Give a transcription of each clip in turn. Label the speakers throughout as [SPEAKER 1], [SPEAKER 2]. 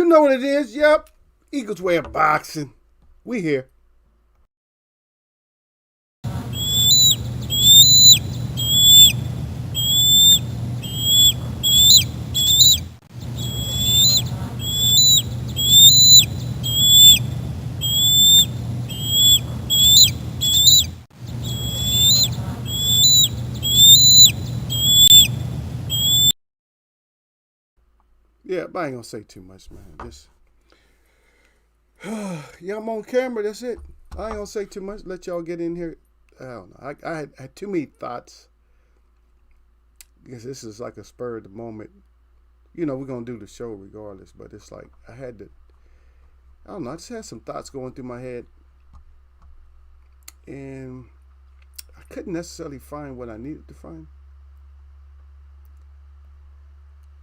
[SPEAKER 1] know what it is. Yep. Eagles way of boxing. We here. Yeah, but I ain't gonna say too much, man. Just yeah, I'm on camera. That's it. I ain't gonna say too much. Let y'all get in here. I don't know. I had too many thoughts because this is like a spur of the moment. You know, we're gonna do the show regardless, but it's like I had to. I don't know. I just had some thoughts going through my head, and I couldn't necessarily find what I needed to find.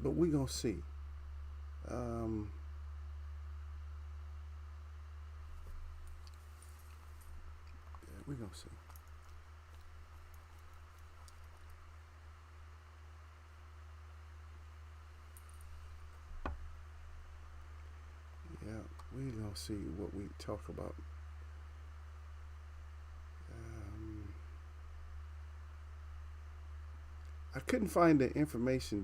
[SPEAKER 1] But we gonna see. Yeah, we gonna see. Yeah, we gonna see what we talk about. I couldn't find the information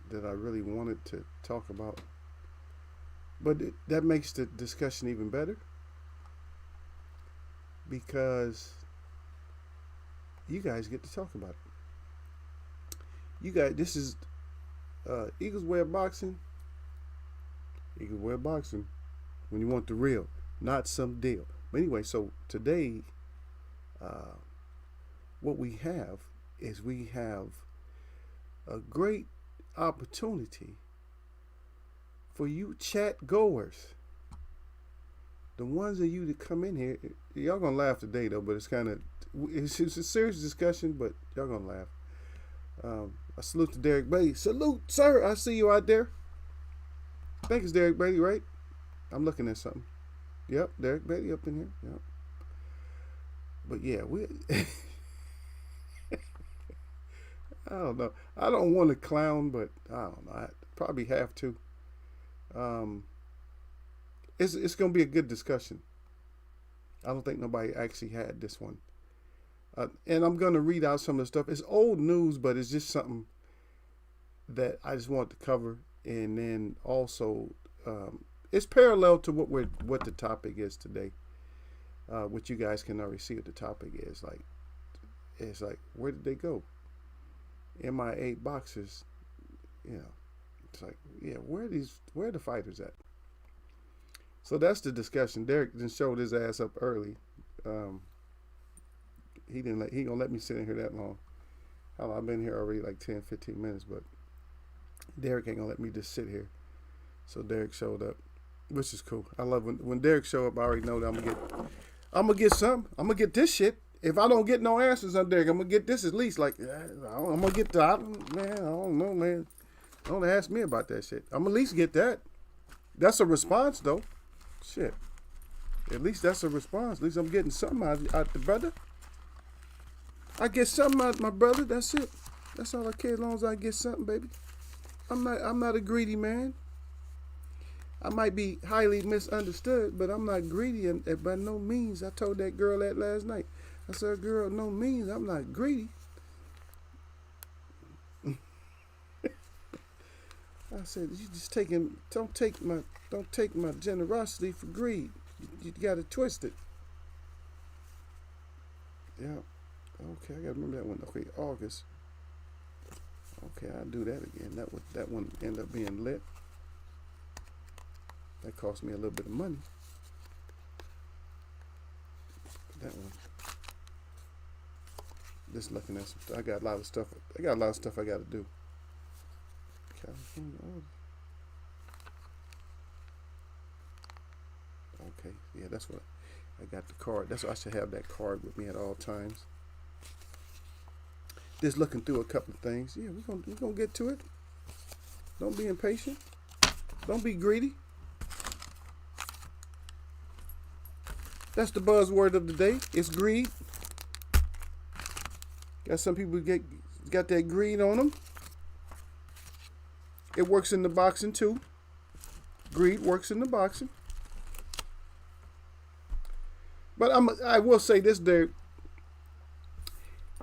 [SPEAKER 1] that I really wanted to talk about, but that makes the discussion even better because you guys get to talk about it. You guys, this is Eagles way of boxing. Eagles way of boxing. When you want the real, not some deal. But anyway, so today, what we have is we have a great opportunity for you chat goers, the ones of you that come in here. Y'all gonna laugh today though, but it's a serious discussion, but y'all gonna laugh. I salute to Derek Beatty. Salute, sir. I see you out there. I think it's Derek Beatty, right? I'm looking at something. Yep, Derek Beatty up in here. Yep. But yeah, we I don't know. I don't want to clown, but I don't know. I probably have to. It's gonna be a good discussion. I don't think nobody actually had this one, and I'm gonna read out some of the stuff. It's old news, but it's just something that I just want to cover, and then also it's parallel to what the topic is today. Which you guys can already see what the topic is. Like, it's like, where did they go? MIA boxers, you know, it's like, yeah, where are the fighters at? So that's the discussion. Derek didn't show his ass up early. He gonna let me sit in here that long. Hell, I've been here already like 10, 15 minutes, but Derek ain't gonna let me just sit here. So Derek showed up, which is cool. I love when Derek show up. I already know that I'm gonna get something. I'm gonna get this shit. If I don't get no answers on Derek, I'm gonna get this at least. Like, I'm gonna get man. I don't know, man. Don't ask me about that shit. I'm at least get that. That's a response, though. Shit. At least that's a response. At least I'm getting something out the brother. I get something out of my brother. That's it. That's all I care. As long as I get something, baby. I'm not a greedy man. I might be highly misunderstood, but I'm not greedy, and by no means. I told that girl that last night. I said, girl, no means I'm not greedy. I said, you just don't take my generosity for greed. You gotta twist it. Yeah. Okay, I gotta remember that one. Okay, August. Okay, I'll do that again. That one ended up being lit. That cost me a little bit of money. That one. Just looking at some stuff. I got a lot of stuff I got to do. Okay, yeah, that's what I got the card. That's why I should have that card with me at all times. Just looking through a couple of things. Yeah, we're gonna get to it. Don't be impatient. Don't be greedy. That's the buzzword of the day. It's greed. Got some people got that greed on them. It works in the boxing too. Greed works in the boxing. But I will say this there,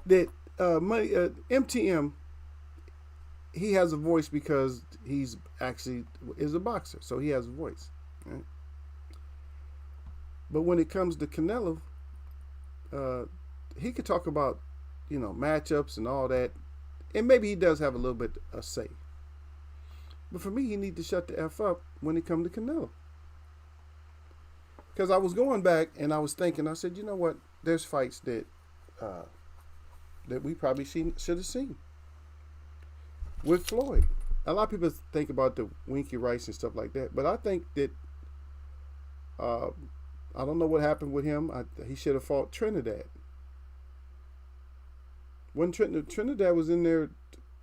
[SPEAKER 1] that MTM, he has a voice because he's actually is a boxer, so he has a voice. Right? But when it comes to Canelo, he could talk about, matchups and all that, and maybe he does have a little bit of say. But for me, he needs to shut the F up when it comes to Canelo. Because I was going back and I was thinking, I said, you know what? There's fights that we probably should have seen with Floyd. A lot of people think about the Winky Rice and stuff like that, but I think that I don't know what happened with him. He should have fought Trinidad. When Trinidad was in there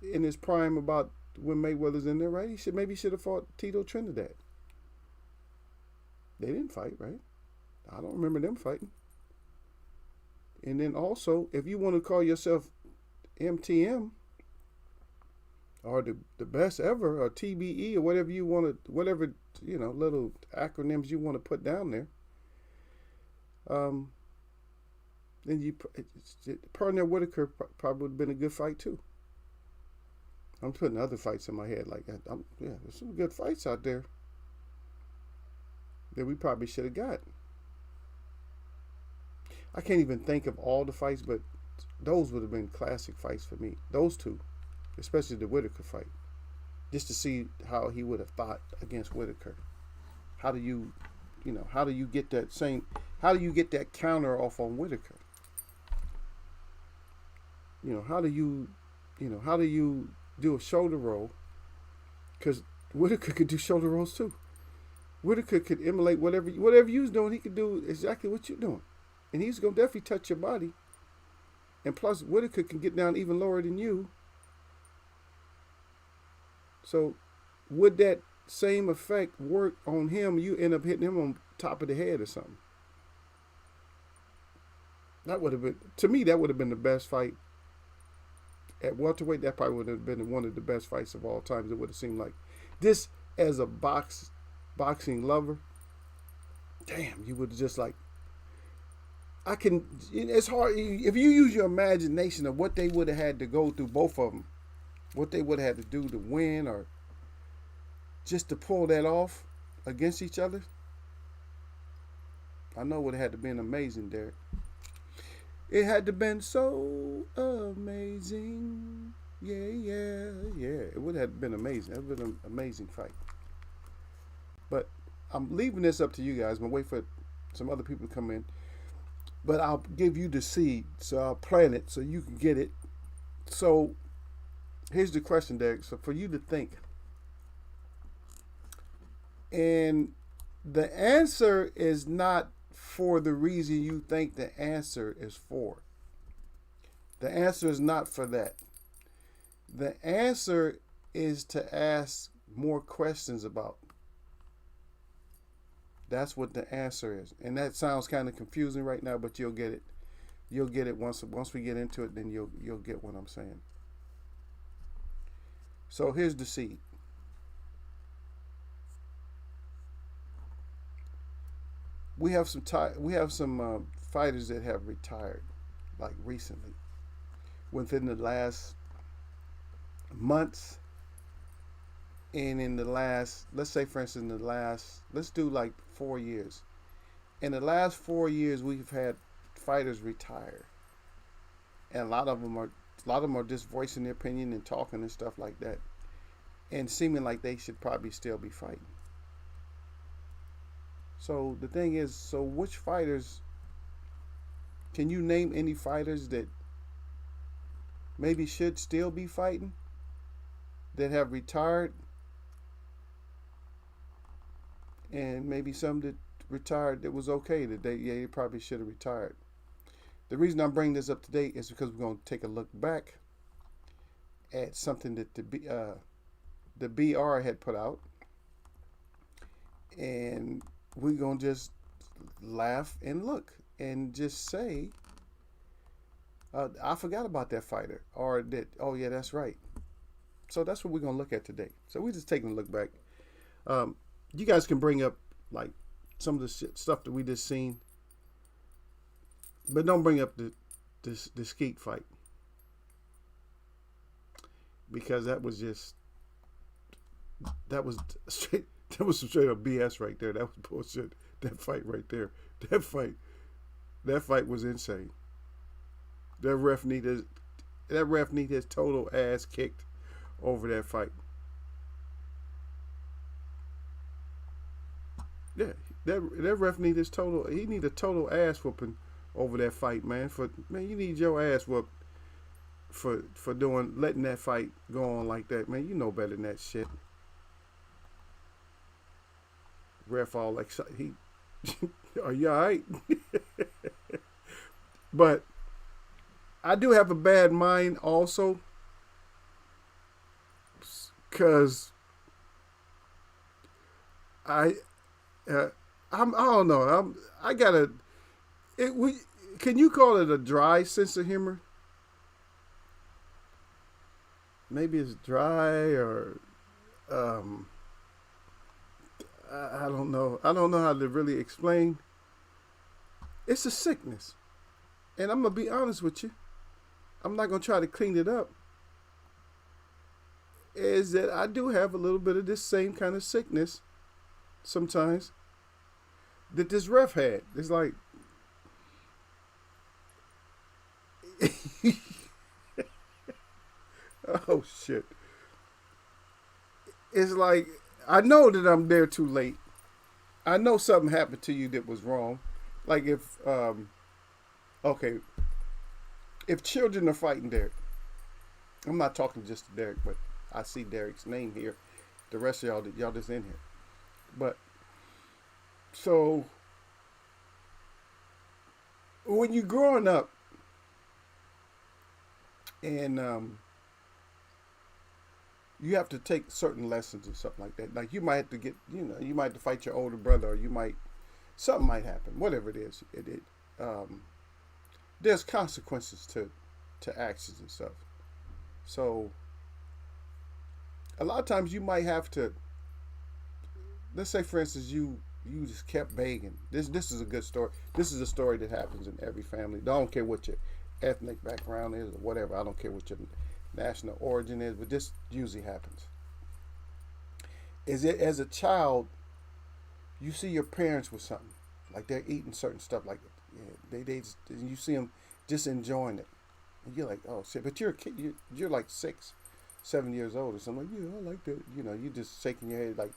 [SPEAKER 1] in his prime, about when Mayweather's in there, right? He should have fought Tito Trinidad. They didn't fight, right? I don't remember them fighting. And then also, if you want to call yourself MTM or the best ever, or TBE, or whatever you want to, whatever, little acronyms you want to put down there, then Pernell Whitaker probably would have been a good fight too. I'm putting other fights in my head like that. There's some good fights out there that we probably should have got. I can't even think of all the fights, but those would have been classic fights for me. Those two, especially the Whitaker fight, just to see how he would have fought against Whitaker. How do you get that counter off on Whitaker? How do you do a shoulder roll? Because Whitaker could do shoulder rolls too. Whitaker could emulate whatever you was doing. He could do exactly what you're doing, and he's gonna definitely touch your body. And plus, Whitaker can get down even lower than you. So, would that same effect work on him? You end up hitting him on top of the head or something. That would have been, to me, that would have been the best fight at welterweight. That probably would have been one of the best fights of all times. It would have seemed like this as a boxing lover. Damn, you would have just like. It's hard if you use your imagination of what they would have had to go through, both of them, what they would have had to do to win or just to pull that off against each other. I know it would have had to been amazing, Derek. It had to been so amazing. Yeah. It would have been amazing. It would have been an amazing fight. But I'm leaving this up to you guys. I'm going to wait for some other people to come in. But I'll give you the seed, so I'll plant it so you can get it. So here's the question, Derek. So for you to think. And the answer is not for the reason you think the answer is for. The answer is not for that. The answer is to ask more questions about. That's what the answer is. And that sounds kind of confusing right now, but you'll get it. You'll get it once we get into it, then you'll get what I'm saying. So here's the seed. We have some fighters that have retired, like recently, within the last months, and in the last, let's say for instance, let's do like 4 years. In the last 4 years, we've had fighters retire, and a lot of them are just voicing their opinion and talking and stuff like that, and seeming like they should probably still be fighting. So the thing is, so which fighters, can you name any fighters that maybe should still be fighting, that have retired, and maybe some that retired that was okay, that they probably should have retired? The reason I'm bringing this up today is because we're going to take a look back at something that the BR had put out, and we're going to just laugh and look and just say, I forgot about that fighter, or that, oh yeah, that's right. So that's what we're going to look at today. So we're just taking a look back. You guys can bring up like some of the stuff that we just seen, but don't bring up the skeet fight, because that was straight some straight up BS right there. That was bullshit. That fight right there. That fight was insane. That ref need his total ass kicked over that fight. Yeah, that ref need his total. He need a total ass whooping over that fight, man. You need your ass whooped for letting that fight go on like that, man. You know better than that shit. Ref all like he. Are you alright? But I do have a bad mind also, because I don't know. I gotta. Can you call it a dry sense of humor? Maybe it's dry, or I don't know. I don't know how to really explain. It's a sickness, and I'm gonna be honest with you. I'm not gonna try to clean it up. Is that I do have a little bit of this same kind of sickness sometimes that this ref had. It's like oh shit. It's like I know that I'm there too late. I know something happened to you that was wrong. Like if children are fighting Derek, I'm not talking just to Derek, but I see Derek's name here. The rest of y'all just in here. But so when you're growing up and you have to take certain lessons or something like that. Like you might have to you might have to fight your older brother, or something might happen. Whatever it is, there's consequences to actions and stuff. So a lot of times you might have to. Let's say, for instance, you just kept begging. This is a good story. This is a story that happens in every family. I don't care what your ethnic background is or whatever. I don't care what your national origin is, but this usually happens. Is it as a child, you see your parents with something, like they're eating certain stuff, like you see them just enjoying it, and you're like, oh shit, but you're a kid, you're like 6, 7 years old or something. Like, yeah, I like that. You just shaking your head like,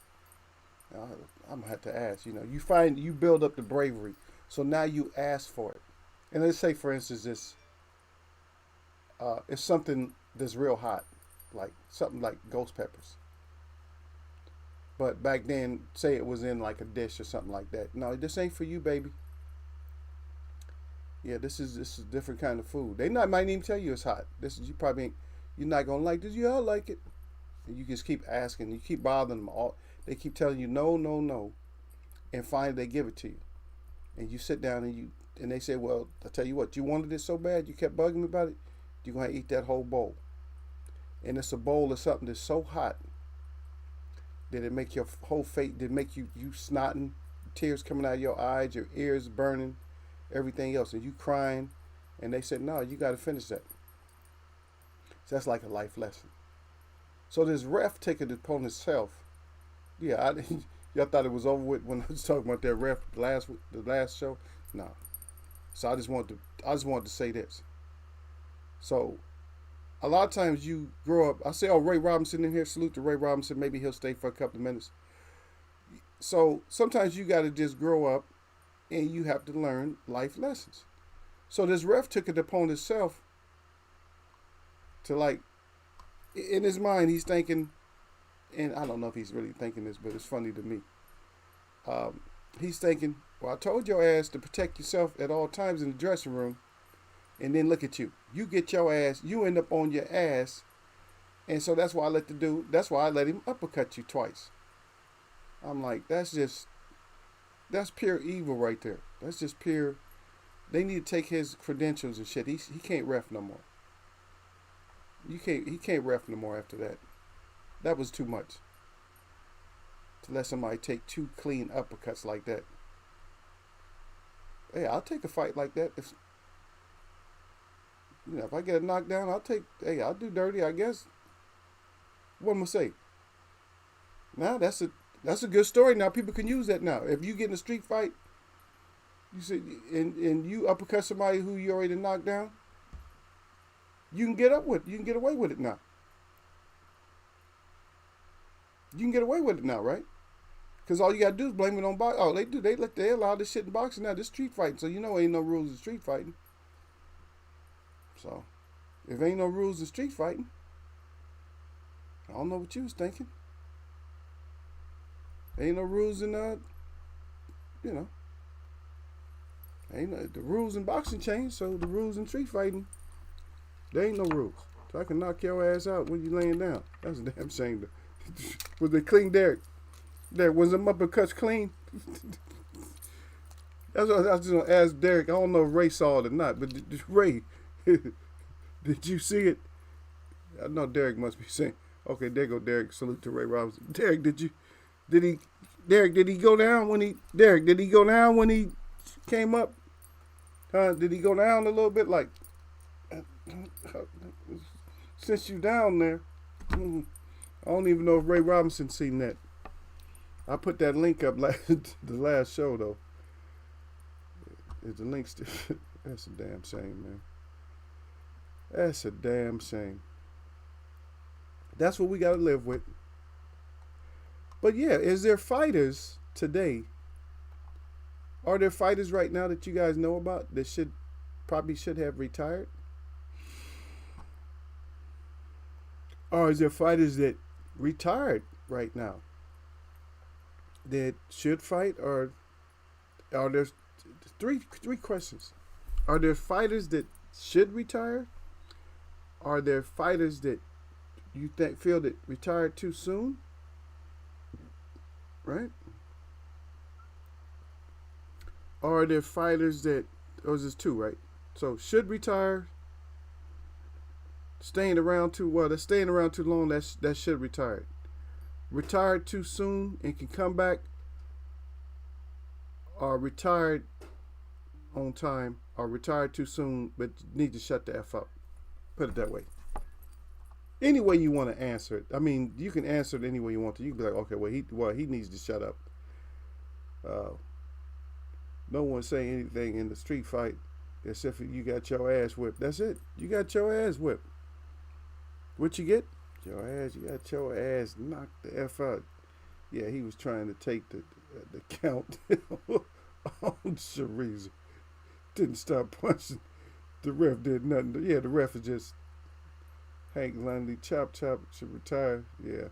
[SPEAKER 1] I'm gonna have to ask. You build up the bravery, so now you ask for it. And let's say, for instance, this it's something that's real hot, like something like ghost peppers. But back then, say it was in like a dish or something like that. No, this ain't for you, baby. Yeah, this is a different kind of food. Might even tell you it's hot. You're not gonna like this. Yeah, I like it. And you just keep asking. You keep bothering them. They keep telling you no, no, no, and finally they give it to you. And you sit down and they say, well, I tell you what, you wanted it so bad, you kept bugging me about it. You're gonna eat that whole bowl. And it's a bowl of something that's so hot that it make your whole face, that make you snotting, tears coming out of your eyes, your ears burning, everything else, and you crying. And they said, no, you got to finish that. So that's like a life lesson. So this ref took it upon himself. Yeah, y'all thought it was over with when I was talking about that ref the last show. No. So I just wanted to say this. So a lot of times you grow up. I say, oh, Ray Robinson in here. Salute to Ray Robinson. Maybe he'll stay for a couple of minutes. So sometimes you got to just grow up, and you have to learn life lessons. So this ref took it upon himself to, like, in his mind, he's thinking, and I don't know if he's really thinking this, but it's funny to me. He's thinking, well, I told your ass to protect yourself at all times in the dressing room, and then look at you. You get your ass, you end up on your ass, and so that's why I let him uppercut you twice. I'm like, that's pure evil right there. That's just pure. They need to take his credentials and shit. He can't ref no more. He can't ref no more after that. That was too much. to let somebody take 2 clean uppercuts like that. Hey, I'll take a fight like that. If I get a knockdown, I'll do dirty, I guess. What am I say? Now that's a good story. Now people can use that now. If you get in a street fight, you say and you uppercut somebody who you already knocked down, you can get away with it now. You can get away with it now, right? Because all you gotta do is blame it on boxing. Oh, they allow this shit in boxing now. This street fighting, so ain't no rules in street fighting. So, if ain't no rules in street fighting, I don't know what you was thinking. Ain't no rules in ain't no, the rules in boxing changed, so the rules in street fighting, there ain't no rules. So I can knock your ass out when you laying down. That's a damn shame. Was they clean, Derek? Derek, was them uppercuts clean? That's what I was just gonna ask Derek. I don't know if Ray saw it or not, but Ray, did you see it? I know Derek must be saying. Okay, there go Derek. Salute to Ray Robinson. Derek, did he go down when he came up? Did he go down a little bit? Like, since you down there, I don't even know if Ray Robinson seen that. I put that link up the last show though. Is the link still? That's a damn shame, man. That's a damn shame. That's what we got to live with. But yeah, is there fighters today? Are there fighters right now that you guys know about that probably should have retired? Or is there fighters that retired right now that should fight? Or are there three questions? Are there fighters that should retire? Are there fighters that you feel that retired too soon? Right? Or are there fighters that, or is this 2, right? So should retire, staying around too long, that should retire. Retired too soon and can come back, or retired on time, or retired too soon but need to shut the F up. Put it that way. Any way you want to answer it. I mean, you can answer it any way you want to. You can be like, okay, he needs to shut up. No one's saying anything in the street fight except for you got your ass whipped. That's it. You got your ass whipped. What you get? You got your ass knocked the F out. Yeah, he was trying to take the count on Chorizo. Didn't stop punching. The ref did nothing. Yeah, the ref is just Hank Lundy, chop, should retire. Yeah.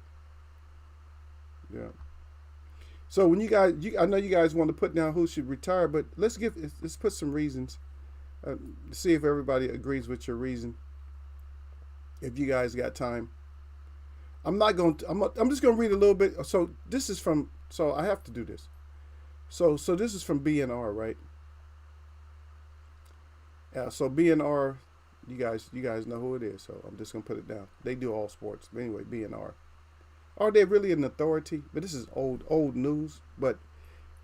[SPEAKER 1] So when you guys, I know you guys want to put down who should retire, but let's put some reasons. See if everybody agrees with your reason. If you guys got time, I'm just gonna read a little bit. So this is from. So I have to do this. So this is from BNR, right? Yeah. So BNR. You guys know who it is, so I'm just gonna put it down. They do all sports, but anyway, BNR. Are they really an authority? But this is old news. But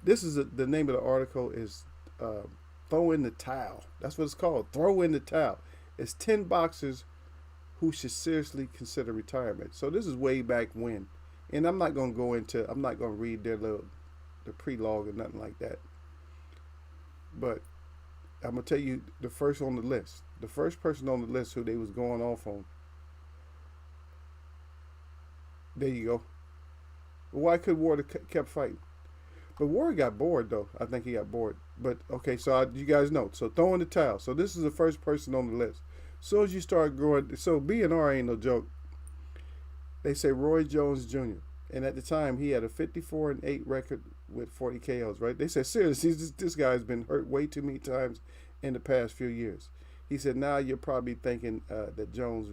[SPEAKER 1] this is the name of the article is "Throw in the Towel." That's what it's called. Throw in the towel. It's 10 boxers who should seriously consider retirement. So this is way back when, and I'm not gonna read the prelogue or nothing like that. But I'm gonna tell you the first on the list. The first person on the list who they was going off on. There you go. Why could Ward have kept fighting? But Ward got bored though. I think he got bored. But okay, so you guys know. So throw in the towel. So this is the first person on the list. As soon as you start growing, so BNR ain't no joke. They say Roy Jones Jr. And at the time he had a 54-8 record with 40 KOs. Right? They said seriously, this guy's been hurt way too many times in the past few years. He said, now you're probably thinking that Jones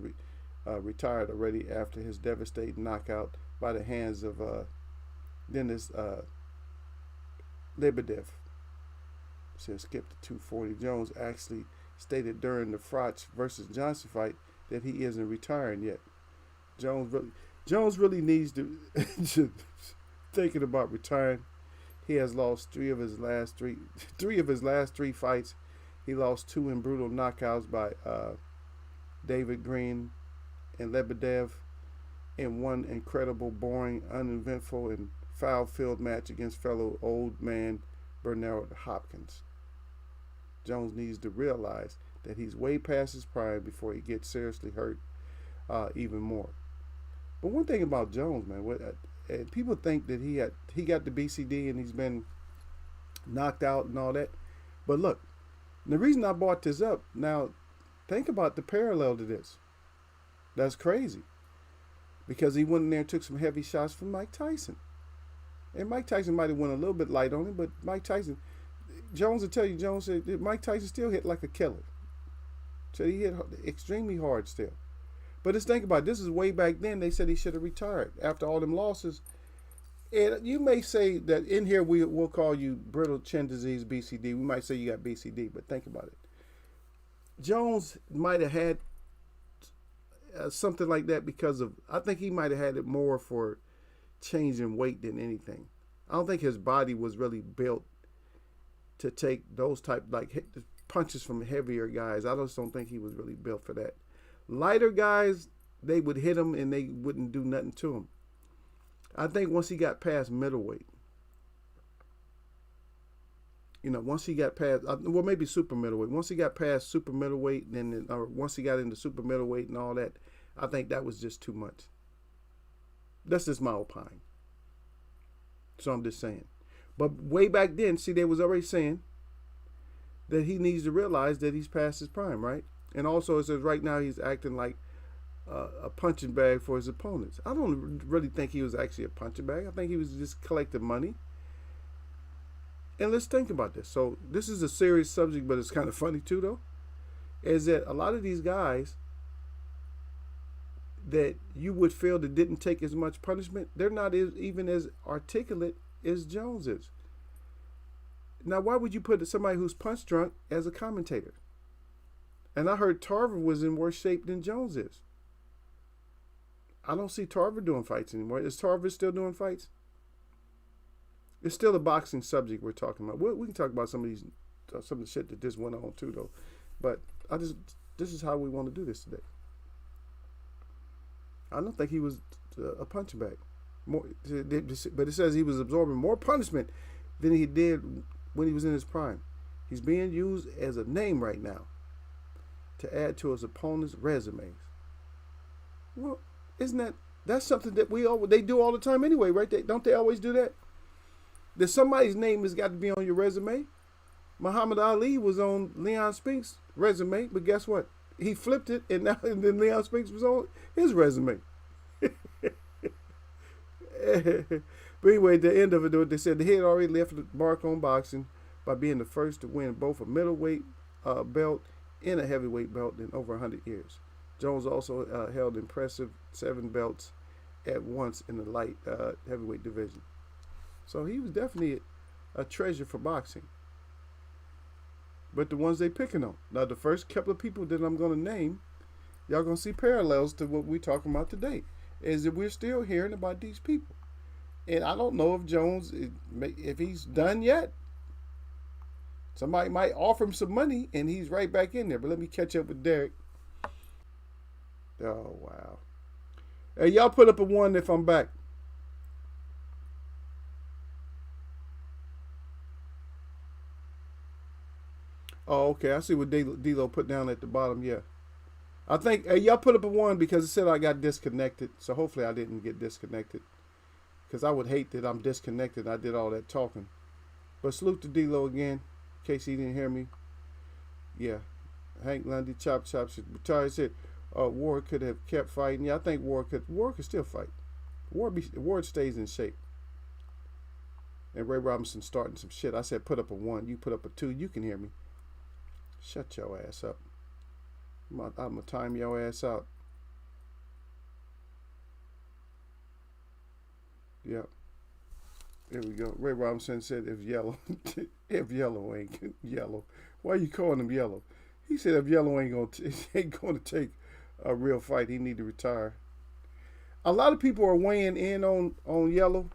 [SPEAKER 1] retired already after his devastating knockout by the hands of Denis Lebedev. Said skip to 240. Jones actually stated during the Frotch versus Johnson fight that he isn't retiring yet. Jones really needs to thinking about retiring. He has lost three of his last three fights. He lost two in brutal knockouts by David Green and Lebedev, and one incredible, boring, uneventful, and foul-filled match against fellow old man Bernard Hopkins. Jones needs to realize that he's way past his prime before he gets seriously hurt even more. But one thing about Jones, man, people think that he got the BCD and he's been knocked out and all that. But look, the reason I brought this up, now think about the parallel to this. That's crazy. Because he went in there and took some heavy shots from Mike Tyson. And Mike Tyson might have went a little bit light on him, but Mike Tyson, Jones will tell you, Jones said that Mike Tyson still hit like a killer. So he hit extremely hard still. But just think about it. This is way back then. They said he should have retired after all them losses. And you may say that in here we'll call you brittle chin disease, BCD. We might say you got BCD, but think about it. Jones might have had something like that because of, I think he might have had it more for changing weight than anything. I don't think his body was really built to take those type, like punches from heavier guys. I just don't think he was really built for that. Lighter guys, they would hit him and they wouldn't do nothing to him. I think once he got past middleweight, once he got past, well, maybe super middleweight. Once he got past super middleweight, or once he got into super middleweight and all that, I think that was just too much. That's just my opinion. So I'm just saying. But way back then, see, they was already saying that he needs to realize that he's past his prime, right? And also it says right now he's acting like a punching bag for his opponents. I don't really think he was actually a punching bag. I think he was just collecting money. And let's think about this. So this is a serious subject, but it's kind of funny too, though. Is that a lot of these guys that you would feel that didn't take as much punishment, they're not even as articulate as Jones is. Now, why would you put somebody who's punch drunk as a commentator? And I heard Tarver was in worse shape than Jones is. I don't see Tarver doing fights anymore. Is Tarver still doing fights? It's still a boxing subject we're talking about. We can talk about some of the shit that just went on too, though. But this is how we want to do this today. I don't think he was a punching bag. But it says he was absorbing more punishment than he did when he was in his prime. He's being used as a name right now to add to his opponent's resumes. Well, that's something that they do all the time anyway, right? Don't they always do that? That somebody's name has got to be on your resume. Muhammad Ali was on Leon Spinks' resume, but guess what? He flipped it, and then Leon Spinks was on his resume. But anyway, at the end of it, they said he had already left the mark on boxing by being the first to win both a middleweight belt and a heavyweight belt in over 100 years. Jones also held impressive 7 belts at once in the light heavyweight division. So he was definitely a treasure for boxing. But the ones they picking on. Now, the first couple of people that I'm going to name, y'all going to see parallels to what we're talking about today. Is that we're still hearing about these people. And I don't know if Jones, if he's done yet. Somebody might offer him some money and he's right back in there. But let me catch up with Derek. Oh, wow. Hey, y'all put up a 1 if I'm back. Oh, okay. I see what D-Lo put down at the bottom. Yeah. I think y'all put up a 1 because it said I got disconnected. So hopefully I didn't get disconnected. Because I would hate that I'm disconnected and I did all that talking. But salute to D-Lo again. In case he didn't hear me. Yeah. Hank Lundy, chop. Retired said Ward could have kept fighting. Yeah, I think Ward could still fight. Ward stays in shape. And Ray Robinson starting some shit. I said put up a 1. You put up a 2. You can hear me. Shut your ass up. I'm going to time your ass out. Yep. There we go. Ray Robinson said if yellow ain't yellow. Why are you calling him yellow? He said if yellow ain't going to take a real fight, he need to retire. A lot of people are weighing in on yellow.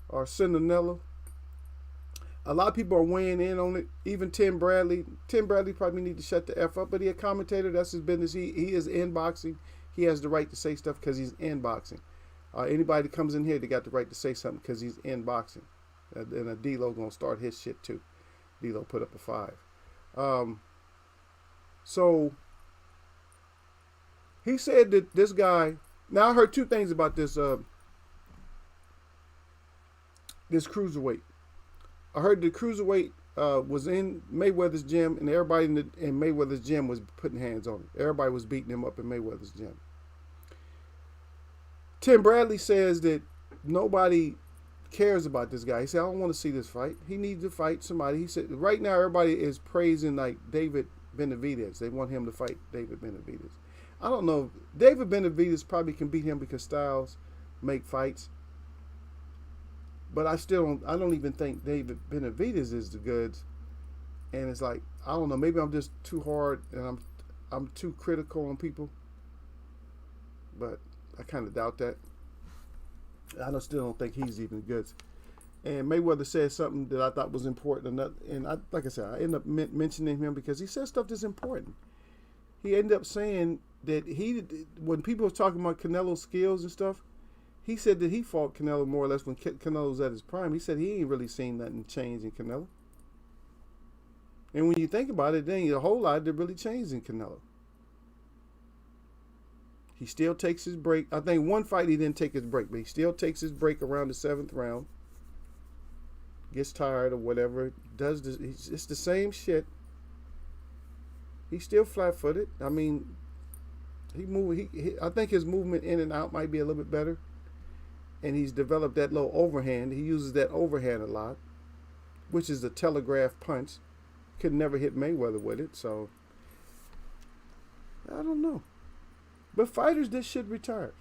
[SPEAKER 1] or Cinderella. A lot of people are weighing in on it. Even Tim Bradley. Tim Bradley probably need to shut the F up, but he a commentator. That's his business. He is in boxing. He has the right to say stuff because he's in boxing. Anybody that comes in here, they got the right to say something because he's in boxing. And a D-Lo going to start his shit too. D-Lo put up a 5. So he said that this guy. Now I heard two things about this. This cruiserweight. I heard the cruiserweight was in Mayweather's gym, and everybody in Mayweather's gym was putting hands on him. Everybody was beating him up in Mayweather's gym. Tim Bradley says that nobody cares about this guy. He said, I don't want to see this fight. He needs to fight somebody. He said, right now everybody is praising like David Benavidez. They want him to fight David Benavidez. I don't know. David Benavidez probably can beat him because styles make fights. But I don't even think David Benavidez is the goods. And it's like, I don't know, maybe I'm just too hard and I'm too critical on people. But I kind of doubt that. Still don't think he's even the goods. And Mayweather said something that I thought was important. And like I said, I ended up mentioning him because he said stuff that's important. He ended up saying that when people were talking about Canelo's skills and stuff, he said that he fought Canelo more or less when Canelo was at his prime. He said he ain't really seen nothing change in Canelo. And when you think about it, then a whole lot that really changed in Canelo. He still takes his break. I think one fight he didn't take his break, but he still takes his break around the 7th round. Gets tired or whatever. Does this? It's the same shit. He's still flat-footed. I mean, I think his movement in and out might be a little bit better. And he's developed that little overhand. He uses that overhand a lot, which is a telegraph punch. Could never hit Mayweather with it, so I don't know. But fighters that should retire.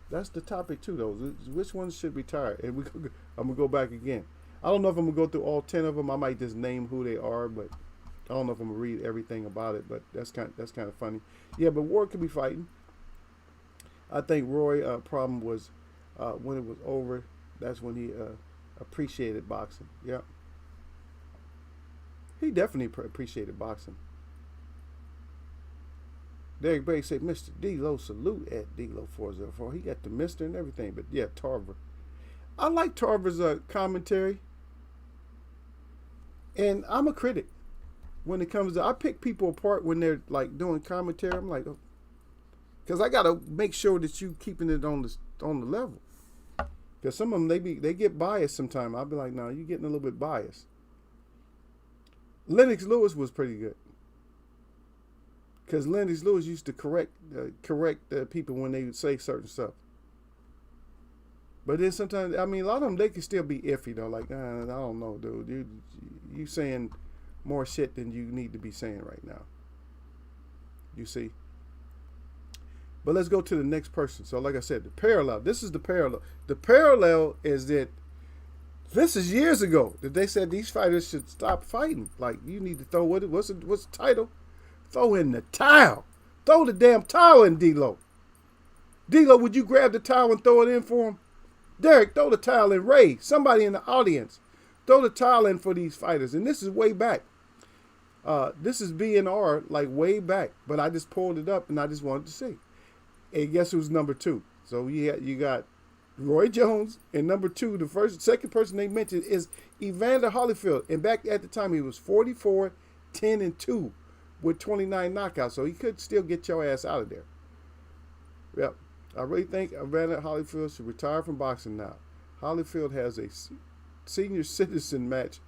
[SPEAKER 1] That's the topic too, though. Which ones should retire? And I'm gonna go back again. I don't know if I'm gonna go through all 10 of them. I might just name who they are, but I don't know if I'm gonna read everything about it. But that's kind of funny. Yeah, but Ward could be fighting. I think Roy problem was when it was over. That's when he appreciated boxing. Yeah, he definitely appreciated boxing. Derek Bay said, Mr. D-Lo, salute at D-Lo 404. He got the Mr. and everything. But yeah, Tarver. I like Tarver's commentary. And I'm a critic when it comes to, I pick people apart when they're like doing commentary. I'm like, because I got to make sure that you keeping it on the level. Because some of them, they get biased sometimes. I'll be like, no, you're getting a little bit biased. Lennox Lewis was pretty good. Because Lennox Lewis used to correct people when they would say certain stuff. But then sometimes, I mean, a lot of them, they can still be iffy, though. Like, I don't know, dude. You saying more shit than you need to be saying right now. You see? But let's go to the next person. So, like I said, the parallel. This is the parallel. The parallel is that this is years ago that they said these fighters should stop fighting. Like, you need to throw, what's the title? Throw in the towel. Throw the damn towel in, D-Lo. D-Lo, would you grab the towel and throw it in for him? Derek, throw the towel in. Ray, somebody in the audience, throw the towel in for these fighters. And this is way back. This is BNR, like way back. But I just pulled it up and I just wanted to see. And guess who's number 2? So you got Roy Jones, and number 2, second person they mentioned is Evander Hollyfield. And back at the time, he was 44, 10, and 2 with 29 knockouts. So he could still get your ass out of there. Yep. I really think Evander Holyfield should retire from boxing now. Holyfield has a senior citizen match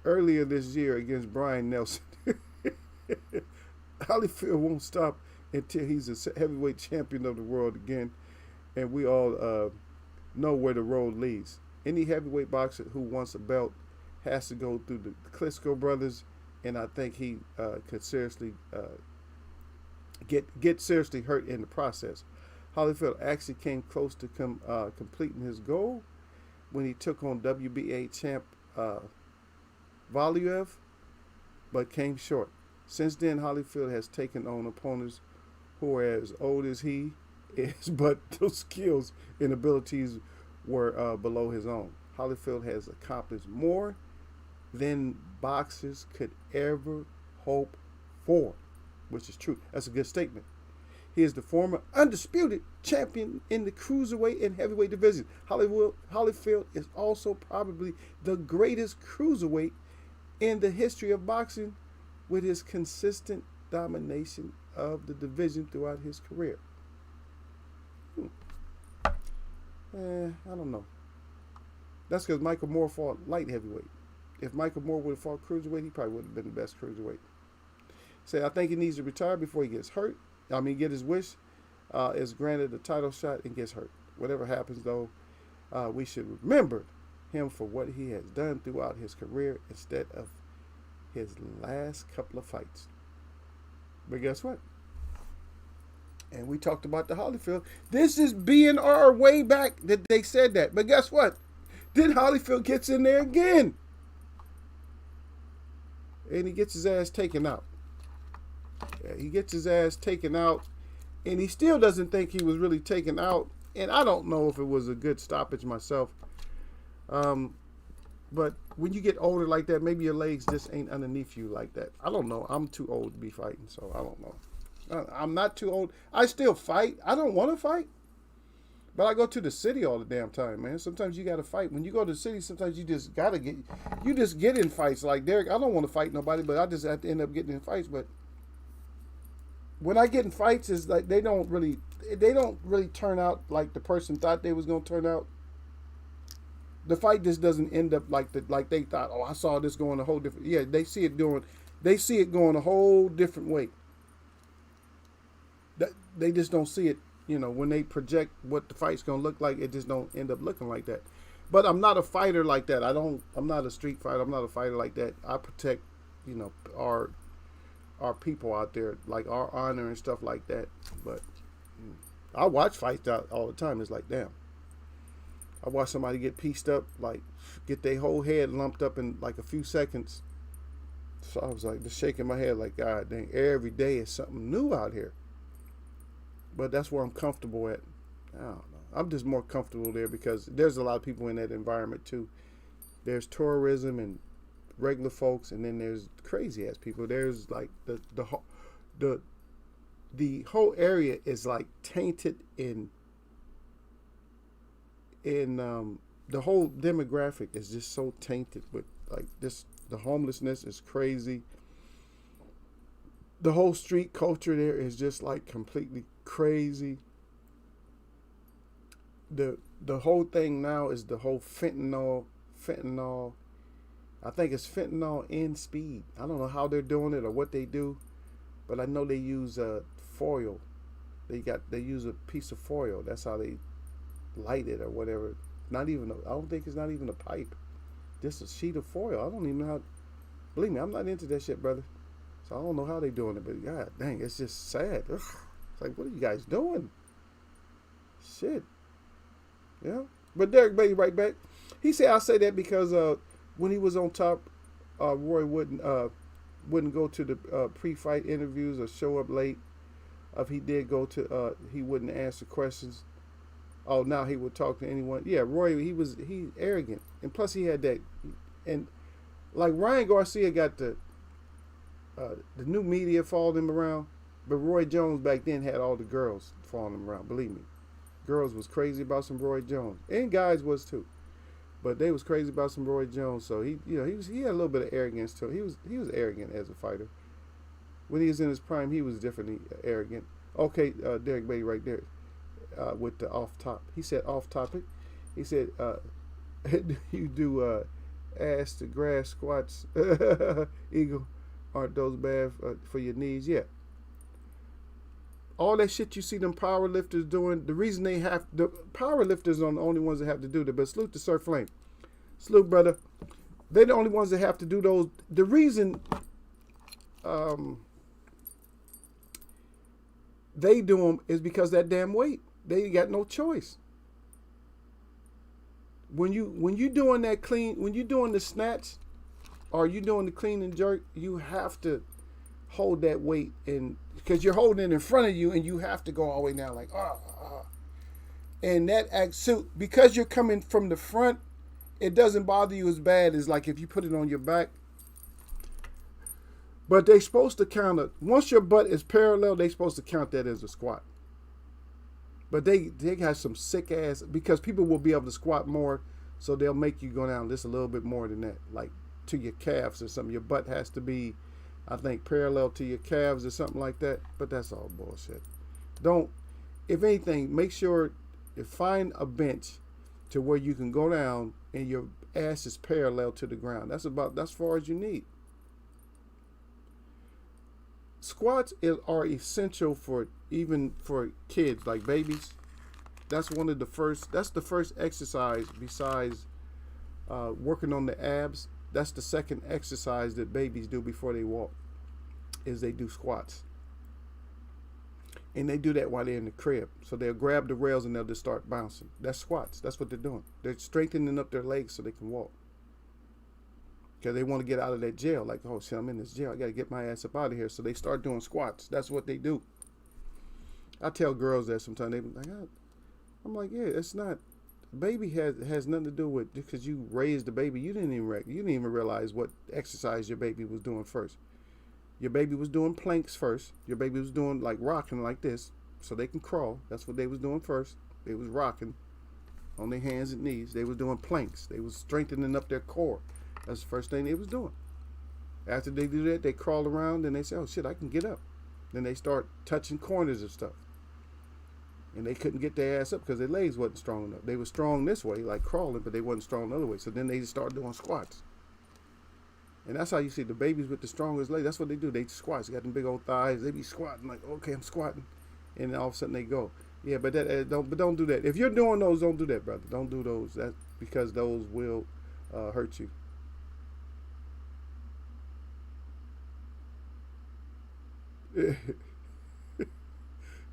[SPEAKER 1] earlier this year against Brian Nelson. Holyfield won't stop until he's a heavyweight champion of the world again. And we all know where the road leads. Any heavyweight boxer who wants a belt has to go through the Klitschko brothers. And I think he could seriously get seriously hurt in the process. Holyfield actually came close to completing his goal when he took on WBA champ Voliev, but came short. Since then, Holyfield has taken on opponents who are as old as he is, but those skills and abilities were below his own. Holyfield has accomplished more than boxers could ever hope for, which is true. That's a good statement. He is the former undisputed champion in the cruiserweight and heavyweight division. Holyfield is also probably the greatest cruiserweight in the history of boxing, with his consistent domination of the division throughout his career. I don't know. That's because Michael Moore fought light heavyweight. If Michael Moore would have fought cruiserweight, he probably would have been the best cruiserweight. Say, I think he needs to retire before he gets hurt. Get his wish, is granted a title shot and gets hurt. Whatever happens, though, we should remember him for what he has done throughout his career instead of his last couple of fights. But guess what? And we talked about the Holyfield. This is BNR way back that they said that. But guess what? Then Holyfield gets in there again. And he gets his ass taken out. Yeah, he gets his ass taken out. And he still doesn't think he was really taken out. And I don't know if it was a good stoppage myself. But when you get older like that, maybe your legs just ain't underneath you like that. I don't know. I'm too old to be fighting, so I don't know. I'm not too old. I still fight. I don't want to fight. But I go to the city all the damn time, man. Sometimes you got to fight. When you go to the city, sometimes you just got to get in fights. Like Derek, I don't want to fight nobody, but I just have to end up getting in fights. But when I get in fights, it's like they don't really turn out like the person thought they was going to turn out. The fight just doesn't end up like they thought. Oh, I saw this going a whole different. Yeah, they see it going a whole different way. They just don't see it. When they project what the fight's gonna look like, it just don't end up looking like that. But I'm not a fighter like that. I'm not a street fighter. I'm not a fighter like that. I protect, our people out there, like our honor and stuff like that. But I watch fights out all the time. It's like, damn. I watch somebody get pieced up, like get their whole head lumped up in like a few seconds. So I was like just shaking my head like, God dang, every day is something new out here. But that's where I'm comfortable at. I don't know. I'm just more comfortable there because there's a lot of people in that environment too. There's tourism and regular folks, and then there's crazy ass people. There's like the whole area is like tainted in the whole demographic is just so tainted with like this. The homelessness is crazy. The whole street culture there is just like completely crazy. The whole thing now is the whole fentanyl. I think it's fentanyl and speed. I don't know how they're doing it or what they do, but I know they use foil. They use a piece of foil. That's how they light it or whatever. I don't think it's not even a pipe. Just a sheet of foil. I don't even know how. Believe me, I'm not into that shit, brother. So I don't know how they doing it, but God dang, it's just sad. Ugh. It's like, what are you guys doing? Shit. Yeah. But Derek Beatty right back. He said, I say that because when he was on top, Roy wouldn't go to the pre-fight interviews or show up late. If he did go to, he wouldn't answer questions. Oh, now he would talk to anyone. Yeah, Roy, he arrogant. And plus he had that. And like Ryan Garcia got the new media followed him around. But Roy Jones back then had all the girls following him around. Believe me. Girls was crazy about some Roy Jones. And guys was too. But they was crazy about some Roy Jones. So he had a little bit of arrogance to him. He was arrogant as a fighter. When he was in his prime, he was definitely arrogant. Okay, Derek Beatty right there. With the off top. He said off topic. He said, you do ass to grass squats, Eagle. Aren't those bad for your knees? Yeah. All that shit you see them power lifters doing, the reason the power lifters are the only ones that have to do that. But salute to Sir Flame. Salute, brother. They're the only ones that have to do those. The reason they do them is because that damn weight. They got no choice. When you doing that clean, when you doing the snatch, or you doing the clean and jerk, you have to hold that weight in because you're holding it in front of you, and you have to go all the way down like And that act so because you're coming from the front, it doesn't bother you as bad as like if you put it on your back. But they're supposed to count it. Once your butt is parallel, they're supposed to count that as a squat. But they got some sick ass, because people will be able to squat more, so they'll make you go down just a little bit more than that, like to your calves or something. Your butt has to be, I think, parallel to your calves or something like that. But that's all bullshit. Don't, if anything, make sure you find a bench to where you can go down and your ass is parallel to the ground. That's as far as you need. Squats are essential for even for kids like babies. That's the first exercise besides working on the abs. That's the second exercise that babies do before they walk, is they do squats. And they do that while they're in the crib. So they'll grab the rails and they'll just start bouncing. That's squats. That's what they're doing. They're strengthening up their legs so they can walk. Because they want to get out of that jail. Like, oh shit, I'm in this jail. I got to get my ass up out of here. So they start doing squats. That's what they do. I tell girls that sometimes. They be like, I'm like, yeah, it's not. Baby has nothing to do with, because you raised the baby. You didn't even realize what exercise your baby was doing first. Your baby was doing planks first. Your baby was doing like rocking like this so they can crawl. That's what they was doing first. They was rocking on their hands and knees. They was doing planks. They was strengthening up their core. That's the first thing they was doing. After they do that, they crawl around and they say, oh shit, I can get up. Then they start touching corners of stuff. And they couldn't get their ass up because their legs wasn't strong enough. They were strong this way, like crawling, but they wasn't strong the other way. So then they start doing squats. And that's how you see the babies with the strongest legs. That's what they do. They squat. They got them big old thighs. They be squatting like, okay, I'm squatting. And then all of a sudden they go. Yeah, but don't do that. If you're doing those, don't do that, brother. Don't do those. That's because those will hurt you.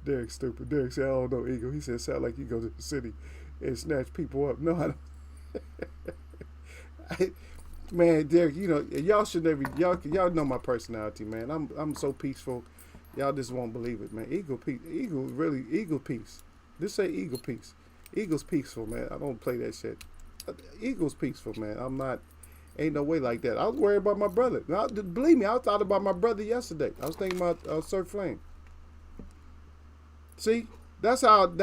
[SPEAKER 1] Derek's stupid. Derek said, I don't know, Eagle. He said, sound like you go to the city and snatch people up. No, I don't. Man, Derek, you know, y'all should never, y'all know my personality, man. I'm so peaceful. Y'all just won't believe it, man. Eagle peace. Just say eagle peace. Eagle's peaceful, man. I don't play that shit. Eagle's peaceful, man. I'm not, ain't no way like that. I was worried about my brother. Now, believe me, I thought about my brother yesterday. I was thinking about Sir Flame. See, that's how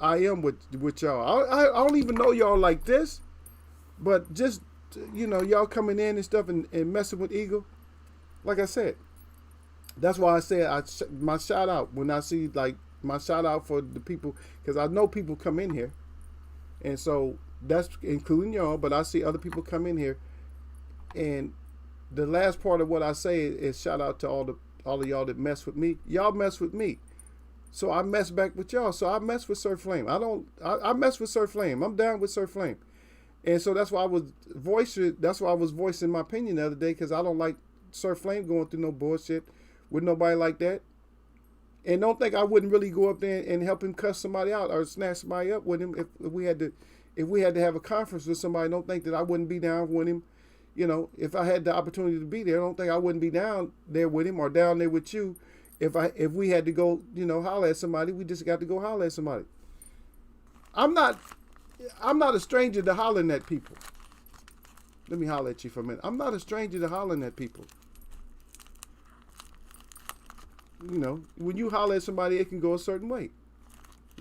[SPEAKER 1] I am with y'all. I don't even know y'all like this, but just, you know, y'all coming in and stuff and messing with Eagle. Like I said, that's why I said my shout out when I see, like, my shout out for the people, because I know people come in here, and so that's including y'all, but I see other people come in here, and the last part of what I say is shout out to all of y'all that mess with me. Y'all mess with me, so I mess back with y'all. So I mess with Sir Flame. I mess with Sir Flame. I'm down with Sir Flame. And so that's why I was voicing my opinion the other day, because I don't like Sir Flame going through no bullshit with nobody like that. And don't think I wouldn't really go up there and help him cuss somebody out or snatch somebody up with him if we had to have a conference with somebody. Don't think that I wouldn't be down with him. You know, if I had the opportunity to be there, don't think I wouldn't be down there with him or down there with you. If we had to go, you know, holler at somebody, we just got to go holler at somebody. I'm not a stranger to hollering at people. Let me holler at you for a minute. I'm not a stranger to hollering at people. You know, when you holler at somebody, it can go a certain way.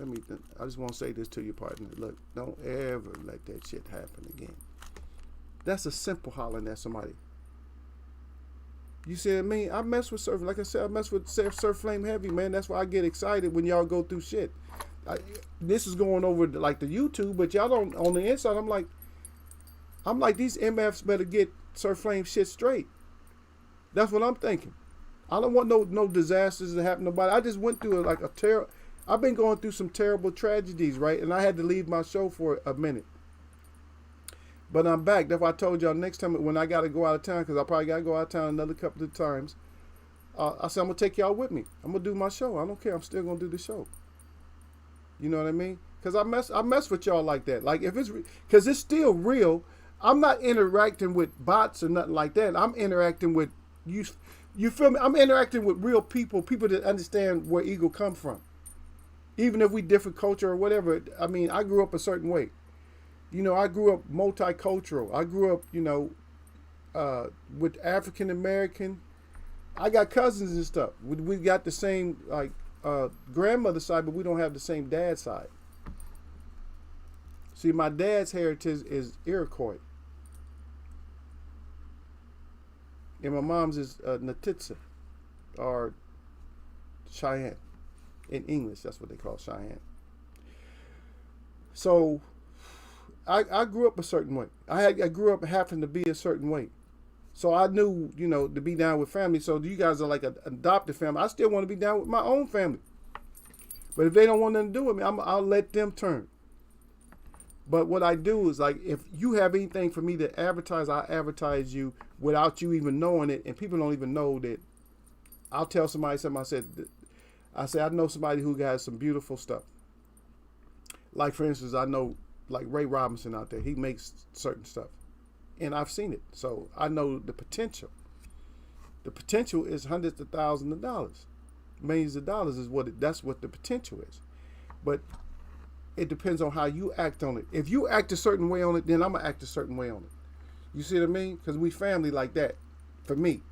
[SPEAKER 1] I just want to say this to you, partner. Look, don't ever let that shit happen again. That's a simple hollering at somebody. You see me? I mess with Surf. Like I said, I mess with Surf Flame heavy, man. That's why I get excited when y'all go through shit. This is going over like the YouTube, but y'all don't, on the inside, I'm like these MFs better get Surf Flame shit straight. That's what I'm thinking. I don't want no disasters to happen to nobody. I just went through I've been going through some terrible tragedies, right? And I had to leave my show for a minute. But I'm back. That's why I told y'all next time when I got to go out of town, because I probably got to go out of town another couple of times. I said, I'm going to take y'all with me. I'm going to do my show. I don't care. I'm still going to do the show. You know what I mean? Because I mess with y'all like that. Like, if because it's still real. I'm not interacting with bots or nothing like that. I'm interacting with you. You feel me? I'm interacting with real people that understand where Eagle come from. Even if we different culture or whatever, I mean, I grew up a certain way. You know, I grew up multicultural. I grew up, with African American. I got cousins and stuff. We got the same like grandmother side, but we don't have the same dad side. See, my dad's heritage is Iroquois, and my mom's is Natitsa, or Cheyenne. In English, that's what they call Cheyenne. So, I grew up a certain way. I grew up having to be a certain way. So I knew, to be down with family. So you guys are like an adopted family. I still want to be down with my own family. But if they don't want nothing to do with me, I'll let them turn. But what I do is, like, if you have anything for me to advertise, I'll advertise you without you even knowing it. And people don't even know that. I'll tell somebody something. I know somebody who has some beautiful stuff. Like, for instance, I know, like, Ray Robinson out there. He makes certain stuff. And I've seen it. So I know the potential. The potential is hundreds of thousands of dollars. Millions of dollars is that's what the potential is. But it depends on how you act on it. If you act a certain way on it, then I'm going to act a certain way on it. You see what I mean? Because we family like that. For me.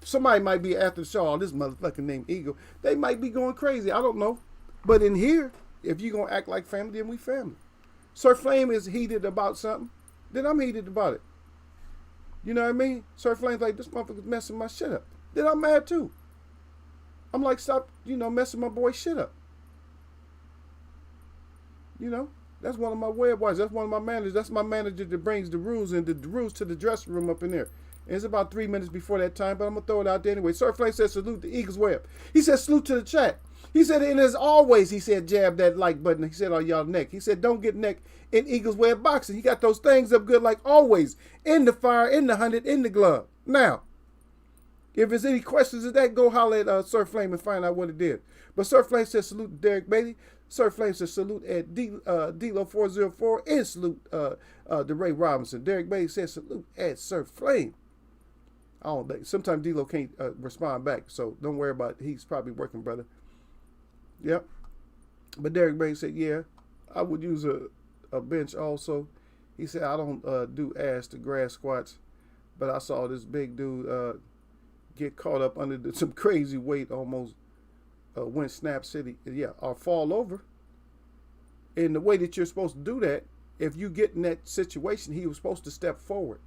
[SPEAKER 1] Somebody might be after the show, this motherfucker named Eagle. They might be going crazy. I don't know. But in here, if you're going to act like family, then we family. Sir Flame is heated about something, then I'm heated about it. You know what I mean? Sir Flame's like, this motherfucker's messing my shit up. Then I'm mad too. I'm like, stop, messing my boy shit up. That's one of my web boys. That's one of my managers. That's my manager that brings the rules and the rules to the dressing room up in there. And it's about 3 minutes before that time, but I'm going to throw it out there anyway. Sir Flame said, salute the Eagles Web. He said, salute to the chat. He said, and as always, he said, jab that like button. He said, on y'all neck. He said, don't get neck in Eagles Web boxing. He got those things up good like always. In the fire, in the 100, in the glove. Now, if there's any questions of that, go holler at Sir Flame and find out what it is. But Sir Flame said, salute to Derek Bailey. Sir Flame said, salute at D-Lo404 and salute to Ray Robinson. Derek Bailey said, salute at Sir Flame. Sometimes D-Lo can't respond back, so don't worry about it. He's probably working, brother. Yep. But Derek Bailey said, yeah, I would use a bench also. He said, I don't do ass to grass squats, but I saw this big dude get caught up under some crazy weight, almost went Snap City, or fall over. And the way that you're supposed to do that, if you get in that situation, he was supposed to step forward.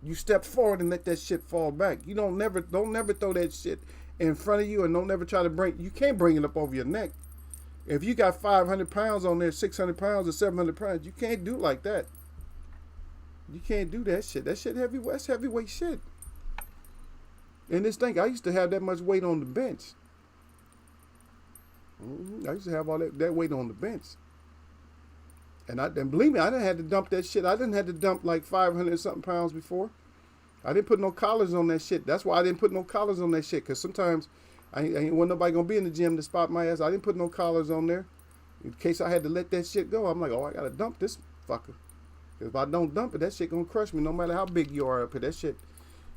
[SPEAKER 1] You step forward and let that shit fall back. You don't never throw that shit in front of you, and don't never try to you can't bring it up over your neck. If you got 500 pounds on there, 600 pounds or 700 pounds, you can't do it like that. You can't do that shit. That shit heavy. That's heavyweight shit. And this thing, I used to have that much weight on the bench. I used to have all that weight on the bench. And believe me, I didn't have to dump that shit. I didn't have to dump like 500 something pounds before. I didn't put no collars on that shit. That's why I didn't put no collars on that shit. Because sometimes I ain't want nobody going to be in the gym to spot my ass. I didn't put no collars on there. In case I had to let that shit go, I'm like, I got to dump this fucker. Because if I don't dump it, that shit going to crush me no matter how big you are up here. That shit.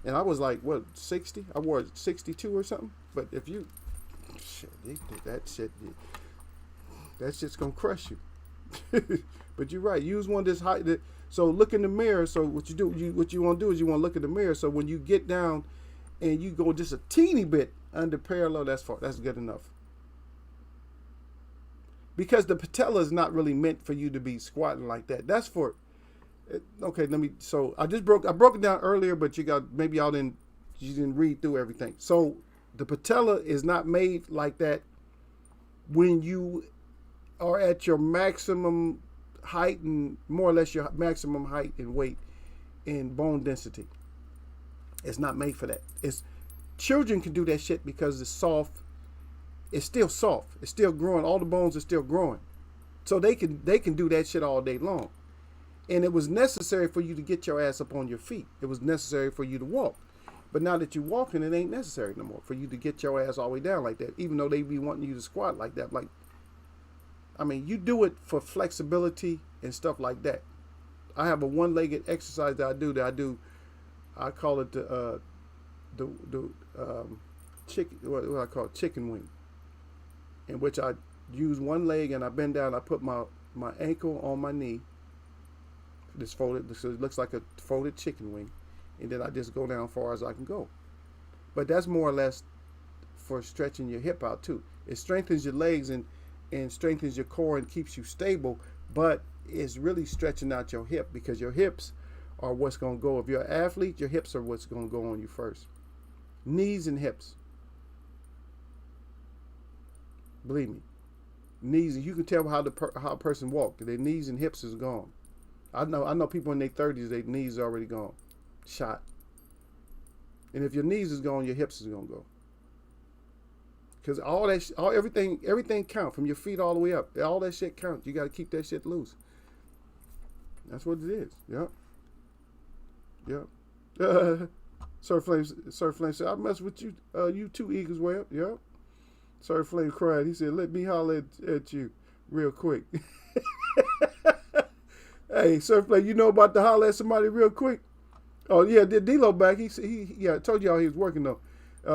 [SPEAKER 1] And I was like, 60? I wore 62 or something. But if you, that shit's going to crush you. But you're right. Use one that's high. So look in the mirror. So what you want to do is you want to look in the mirror. So when you get down and you go just a teeny bit under parallel, that's good enough. Because the patella is not really meant for you to be squatting like that. That's for. Okay, so I broke it down earlier, but you didn't read through everything. So the patella is not made like that when you are at your maximum height and more or less your maximum height and weight and bone density. It's not made for that. Children can do that shit because it's soft. It's still soft. It's still growing. All the bones are still growing. So they can do that shit all day long. And it was necessary for you to get your ass up on your feet. It was necessary for you to walk. But now that you're walking, it ain't necessary no more for you to get your ass all the way down like that, even though they be wanting you to squat like that. You do it for flexibility and stuff like that. I have a one-legged exercise that I do. I call it the chicken. What do I call it? Chicken wing. in which I use one leg and I bend down. I put my ankle on my knee. This folded, so it looks like a folded chicken wing, and then I just go down as far as I can go. But that's more or less for stretching your hip out too. It strengthens your legs and strengthens your core and keeps you stable, but it's really stretching out your hip, because your hips are what's going to go. If you're an athlete, your hips are what's going to go on you first. Knees and hips. Believe me. Knees, and you can tell how how a person walks. Their knees and hips is gone. I know people in their 30s, their knees are already gone. Shot. And if your knees is gone, your hips is going to go. Because everything counts from your feet all the way up. All that shit counts. You got to keep that shit loose. That's what it is. Yep. Yep. Sir Flame said, I mess with you, you too, Eagles. Well, yep. Sir Flame cried. He said, let me holler at you real quick. Hey, Sir Flame, you know about to holler at somebody real quick? Oh, yeah, D-Lo back. Yeah, I told y'all he was working though.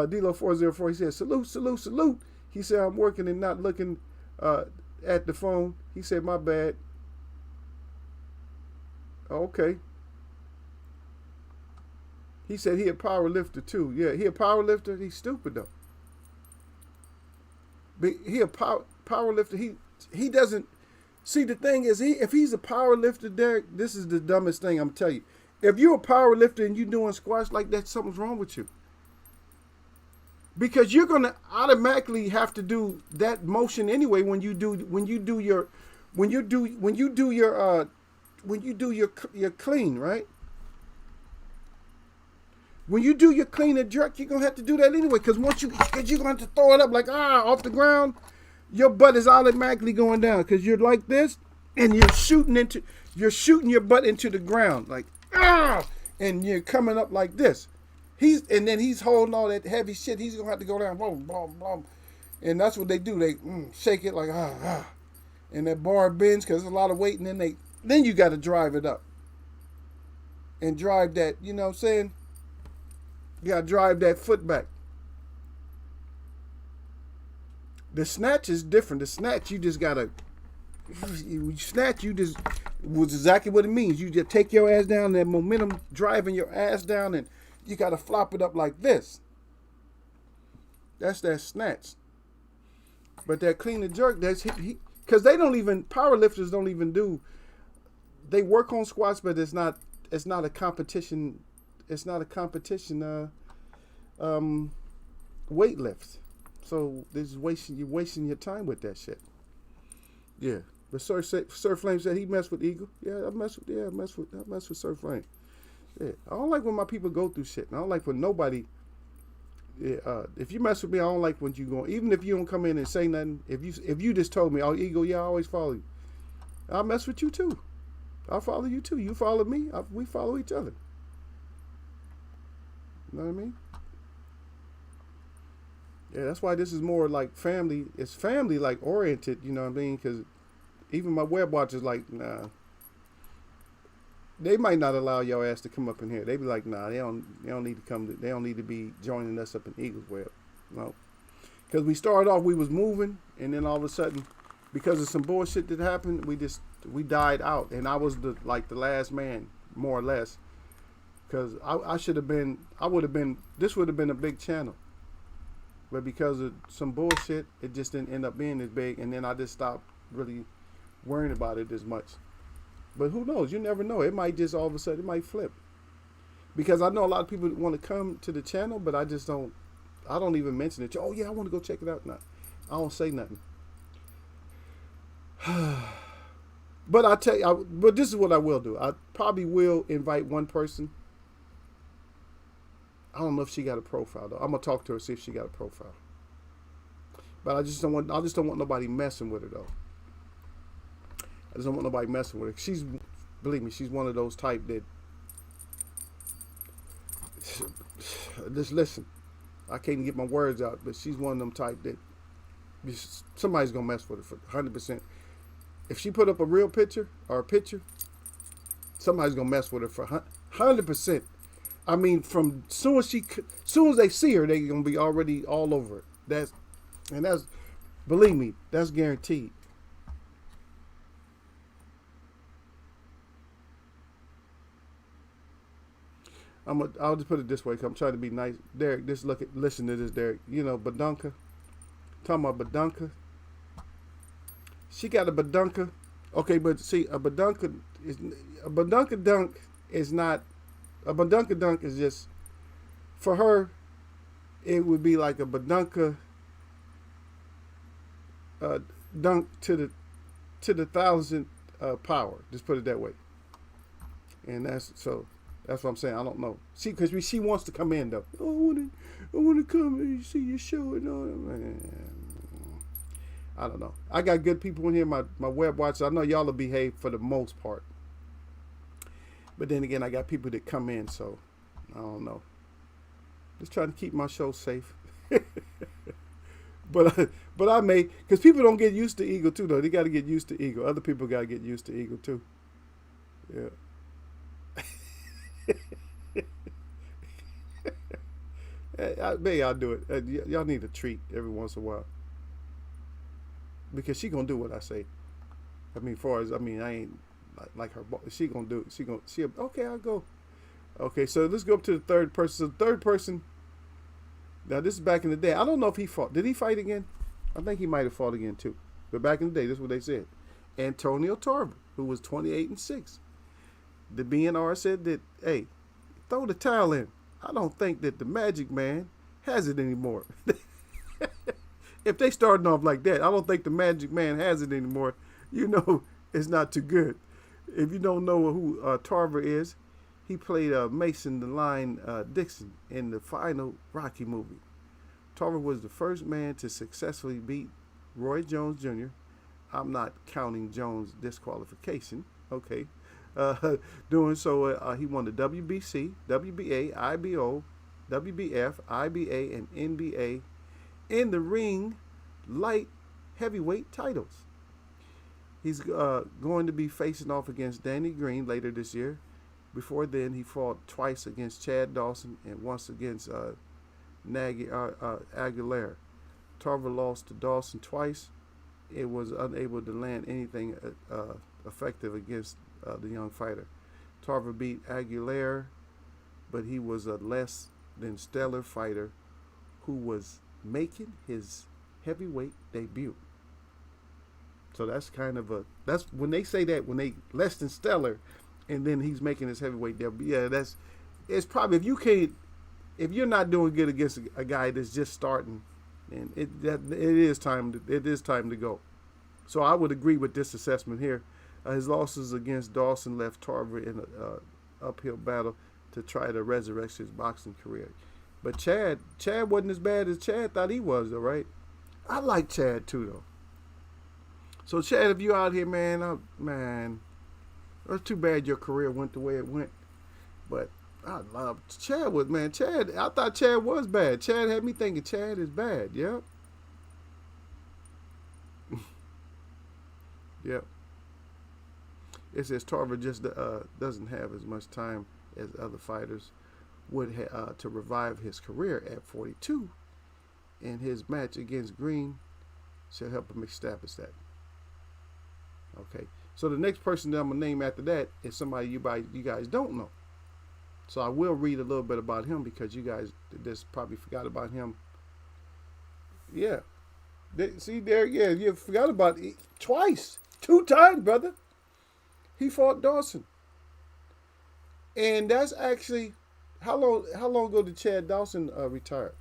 [SPEAKER 1] D-Lo 404, he said, salute, salute, salute. He said, I'm working and not looking at the phone. He said, my bad. Okay. He said he a power lifter too. Yeah, he a power lifter. He's stupid though. But he a power lifter. He doesn't see, the thing is, if he's a power lifter, Derek, this is the dumbest thing I'm telling you. If you're a power lifter and you doing squats like that, something's wrong with you. Because you're gonna automatically have to do that motion anyway when you do your clean, right? When you do your clean and jerk, you're gonna have to do that anyway. Because you're gonna have to throw it up like off the ground, your butt is automatically going down because you're like this and you're shooting your butt into the ground like and you're coming up like this. He's holding all that heavy shit. He's gonna have to go down, boom, boom, boom, and that's what they do. They shake it like and that bar bends because there's a lot of weight, and then you got to drive it up and drive that. You know what I'm saying? You got to drive that foot back. The snatch is different. The snatch, you just got to snatch. You just was exactly what it means. You just take your ass down, that momentum driving your ass down, and you got to flop it up like this. That's that snatch. But that clean and jerk, that's because power lifters don't even do. They work on squats, but it's not a competition. It's not a competition weight lift. So you're wasting your time with that shit. Yeah. But Sir Flame said he messed with Eagle. Yeah, I mess with Sir Flame. Yeah. I don't like when my people go through shit. I don't like when nobody. Yeah, if you mess with me, I don't like when you go. Even if you don't come in and say nothing. If you just told me, oh, Eagle, yeah, I always follow you. I'll mess with you too. I'll follow you too. You follow me. We follow each other. You know what I mean? Yeah, that's why this is more like family. It's family like oriented. You know what I mean? Because even my web watchers like, nah. They might not allow your ass to come up in here. They be like, nah, they don't need to come. They don't need to be joining us up in Eagles Web. No, because we started off, we was moving, and then all of a sudden, because of some bullshit that happened, we died out, and I was the last man, more or less. Because this would have been a big channel, but because of some bullshit, it just didn't end up being as big, and then I just stopped really worrying about it as much. But who knows? You never know. It might just all of a sudden, it might flip. Because I know a lot of people want to come to the channel, but I don't even mention it. Oh yeah, I want to go check it out. No, I don't say nothing. But I tell you, but this is what I will do. I probably will invite one person. I don't know if she got a profile though. I'm gonna talk to her, see if she got a profile. But I just don't want nobody messing with her though. I just don't want nobody messing with her. Believe me, she's one of those type that just listen. I can't get my words out, but she's one of them type that somebody's gonna mess with her for 100%. If she put up a real picture or a picture, somebody's gonna mess with her for 100%. I mean, from soon as they see her, they're gonna be already all over it. Believe me, that's guaranteed. I'll just put it this way. 'Cause I'm trying to be nice, Derek. Just listen to this, Derek. You know, Badunka. Talking about Badunka. She got a Badunka. Okay, but see, a Badunka dunk is not a Badunka dunk is just for her. It would be like a Badunka uh, dunk to the thousand power. Just put it that way. And that's what I'm saying. I don't know. See, because she wants to come in though. I want to come and see your show and all that. Man, I don't know. I got good people in here. My web watchers. I know y'all will behave for the most part. But then again, I got people that come in, so I don't know. Just trying to keep my show safe. but I may, because people don't get used to Eagle too though. They got to get used to Eagle. Other people got to get used to Eagle too. Yeah. Maybe I'll do it. Y'all need a treat every once in a while because she gonna do what I say. I mean, I ain't like her. She gonna do it. She okay. I'll go. Okay, so let's go up to the third person. So the third person. Now this is back in the day. I don't know if he fought. Did he fight again? I think he might have fought again too. But back in the day, this is what they said. Antonio Tarver, who was 28-6. The BNR said that, hey, throw the towel in. I don't think that the Magic Man has it anymore. If they starting off like that, I don't think the Magic Man has it anymore. You know, it's not too good. If you don't know who Tarver is, he played Mason the Lion Dixon in the final Rocky movie. Tarver was the first man to successfully beat Roy Jones Jr. I'm not counting Jones' disqualification. Okay. Doing so, he won the WBC, WBA, IBO, WBF, IBA, and NBA in the ring light heavyweight titles. He's going to be facing off against Danny Green later this year. Before then, he fought twice against Chad Dawson and once against Aguilera. Tarver lost to Dawson twice. It was unable to land anything effective against the young fighter. Tarver beat Aguilera, but he was a less than stellar fighter who was making his heavyweight debut. So that's that's when they say that, when they less than stellar, and then he's making his heavyweight debut. Yeah, it's probably if you're not doing good against a guy that's just starting, and it is time to go. So I would agree with this assessment here. His losses against Dawson left Tarver in an uphill battle to try to resurrect his boxing career. But Chad wasn't as bad as Chad thought he was, though, right? I like Chad too, though. So Chad, if you out here, man, it's too bad your career went the way it went. But I love Chad. I thought Chad was bad. Chad had me thinking Chad is bad. Yep. Yep. It says Tarver just doesn't have as much time as other fighters would to revive his career at 42, and his match against Green shall help him establish that. Okay, so the next person that I'm gonna name after that is somebody you guys don't know. So I will read a little bit about him because you guys just probably forgot about him. Yeah, see there, yeah, you forgot about it twice, 2 times, brother. He fought Dawson, and that's actually how long ago did Chad Dawson retire?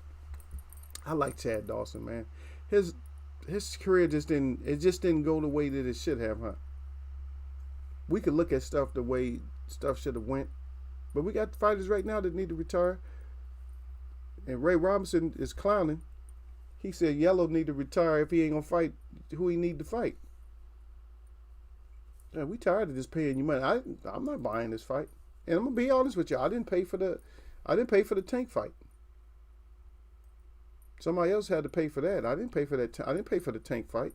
[SPEAKER 1] I like Chad Dawson, man. His career just didn't go the way that it should have, huh? We could look at stuff the way stuff should have went, but we got fighters right now that need to retire. And Ray Robinson is clowning. He said Yellow need to retire if he ain't gonna fight who he need to fight. Yeah, we tired of just paying you money. I'm not buying this fight, and I'm gonna be honest with you. I didn't pay for the Tank fight. Somebody else had to pay for that. I didn't pay for that. I didn't pay for the Tank fight,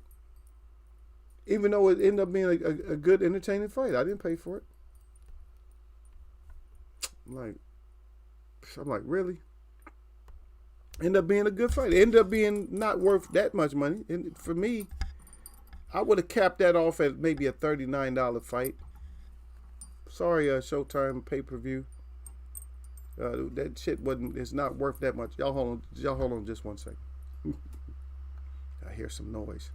[SPEAKER 1] even though it ended up being a good, entertaining fight. I didn't pay for it. I'm like, really? Ended up being a good fight. It ended up being not worth that much money. And for me, I would have capped that off at maybe a $39 fight. Sorry, Showtime pay-per-view. That shit wasn't. It's not worth that much. Y'all hold on. Y'all hold on just one second. I hear some noise,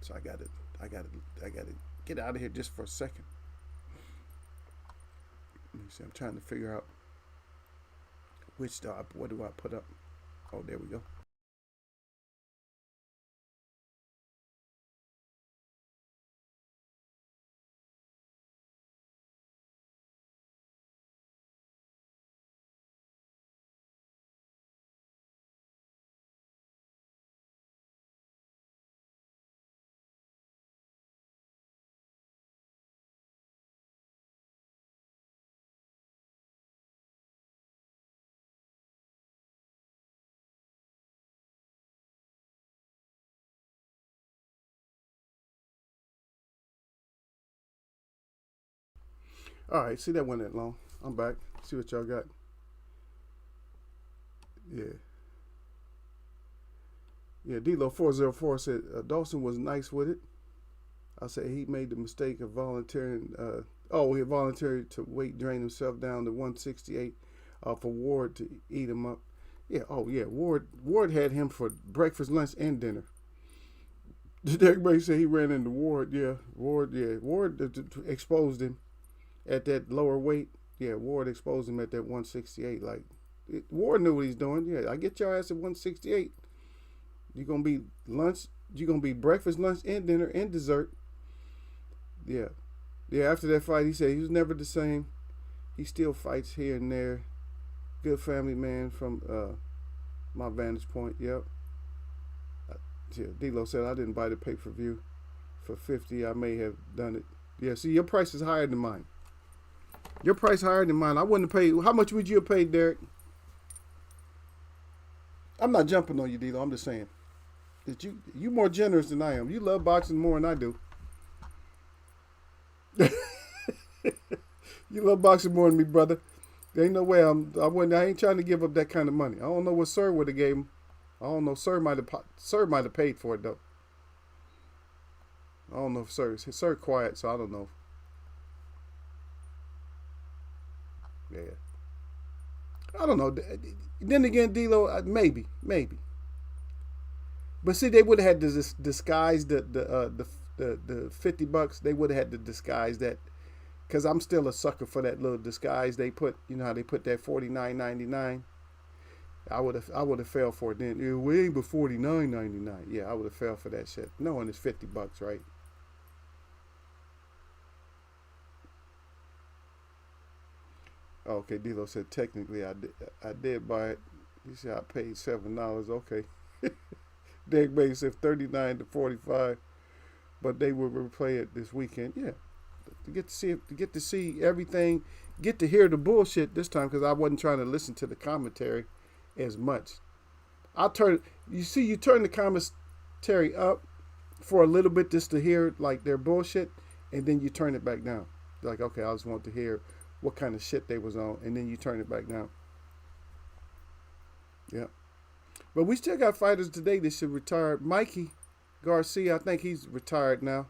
[SPEAKER 1] so I got to get out of here just for a second. Let me see. I'm trying to figure out which what do I put up. Oh, there we go. All right, see that went that long. I'm back. See what y'all got. Yeah. Yeah, D-Lo 404 said Dawson was nice with it. I said he made the mistake of volunteering. He volunteered to weight drain himself down to 168 for Ward to eat him up. Yeah, oh yeah, Ward had him for breakfast, lunch, and dinner. Everybody said he ran into Ward. Yeah, Ward exposed him at that lower weight. Yeah, Ward exposed him at that 168. Like, Ward knew what he's doing. Yeah, I get your ass at 168. You're gonna be lunch. You're gonna be breakfast, lunch, and dinner, and dessert. Yeah, yeah. After that fight, he said he was never the same. He still fights here and there. Good family man from my vantage point. Yep. Yeah, D-Lo said I didn't buy the pay-per-view for 50. I may have done it. Yeah. See, your price is higher than mine. Your price higher than mine. I wouldn't have paid. How much would you have paid, Derek? I'm not jumping on you, D-Lo. I'm just saying that you more generous than I am. You love boxing more than I do. You love boxing more than me, brother. There ain't no way I ain't trying to give up that kind of money. I don't know what Sir would have gave him. I don't know. Sir might have paid for it though. I don't know if Sir quiet, so I don't know. Yeah. I don't know. Then again, D-Lo, maybe. But see, they would have had to disguise the $50. They would have had to disguise that, because I'm still a sucker for that little disguise they put. You know how they put that $49.99. I would have fell for it then. It way but $49.99. Yeah, I would have fell for that shit. Knowing it's $50, right? Okay, D-Lo said technically I did buy it. He said I paid $7. Okay. Derek Bay said 39 to 45, but they will replay it this weekend. Yeah, to get to see everything, get to hear the bullshit this time because I wasn't trying to listen to the commentary as much. You turn the commentary up for a little bit just to hear like their bullshit, and then you turn it back down. Like, okay, I just want to hear what kind of shit they was on, and then you turn it back down. Yeah. But we still got fighters today that should retire. Mikey Garcia, I think he's retired now.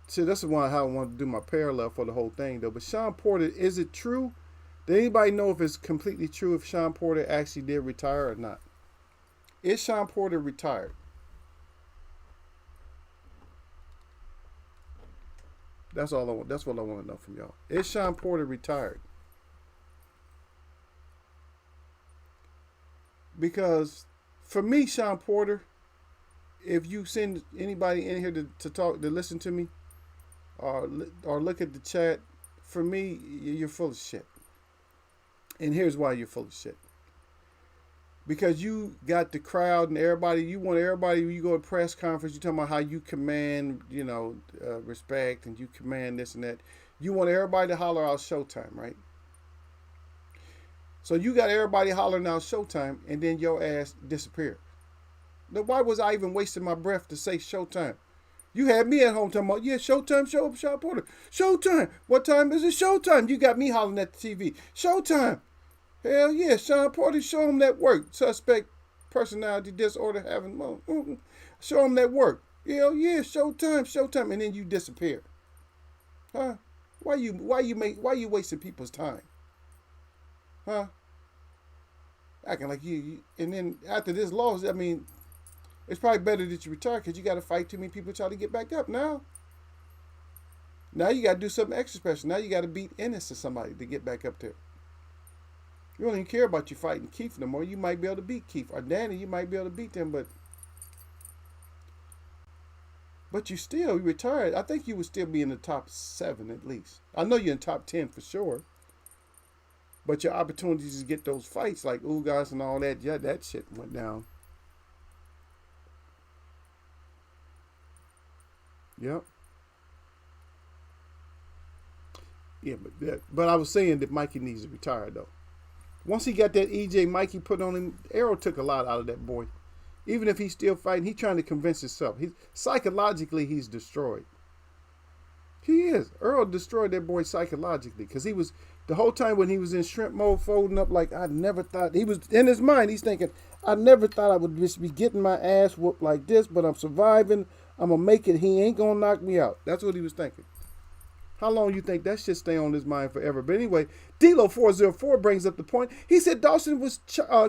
[SPEAKER 1] See, that's how I want to do my parallel for the whole thing, though. But Sean Porter, is it true? Does anybody know if it's completely true if Sean Porter actually did retire or not? Is Sean Porter retired? That's all I want. That's what I want to know from y'all. Is Sean Porter retired? Because for me, Sean Porter, if you send anybody in here to talk, to listen to me, or look at the chat, for me, you're full of shit. And here's why you're full of shit. Because you got the crowd and everybody, you want everybody, when you go to press conference, you talking about how you command, respect, and you command this and that. You want everybody to holler out Showtime, right? So you got everybody hollering out Showtime, and then your ass disappeared. Now, why was I even wasting my breath to say Showtime? You had me at home talking about, yeah, Showtime, show up, Sean Porter. Showtime. What time is it? Showtime. You got me hollering at the TV. Showtime. Hell yeah, Sean Porter, show him that work. Suspect personality disorder having, show him that work. Hell yeah, showtime, showtime, and then you disappear. Huh? Why you wasting people's time? Huh? Acting like and then after this loss, I mean, it's probably better that you retire because you got to fight too many people to try to get back up now. Now you got to do something extra special. Now you got to beat Ennis or somebody to get back up there. You don't even care about you fighting Keith no more. You might be able to beat Keith. Or Danny, you might be able to beat them, but you retired. I think you would still be in the top 7 at least. I know you're in top 10 for sure. But your opportunities to get those fights like Ugas and all that, yeah, that shit went down. Yep. Yeah, but I was saying that Mikey needs to retire though. Once he got that EJ Mikey put on him, Errol took a lot out of that boy. Even if he's still fighting, he's trying to convince himself. Psychologically, he's destroyed. He is. Earl destroyed that boy psychologically because he was, the whole time when he was in shrimp mode, folding up like, I never thought, he was in his mind, he's thinking, I never thought I would just be getting my ass whooped like this, but I'm surviving. I'm going to make it. He ain't going to knock me out. That's what he was thinking. How long you think that shit stay on his mind forever? But anyway, D-Lo 404 brings up the point. He said Dawson was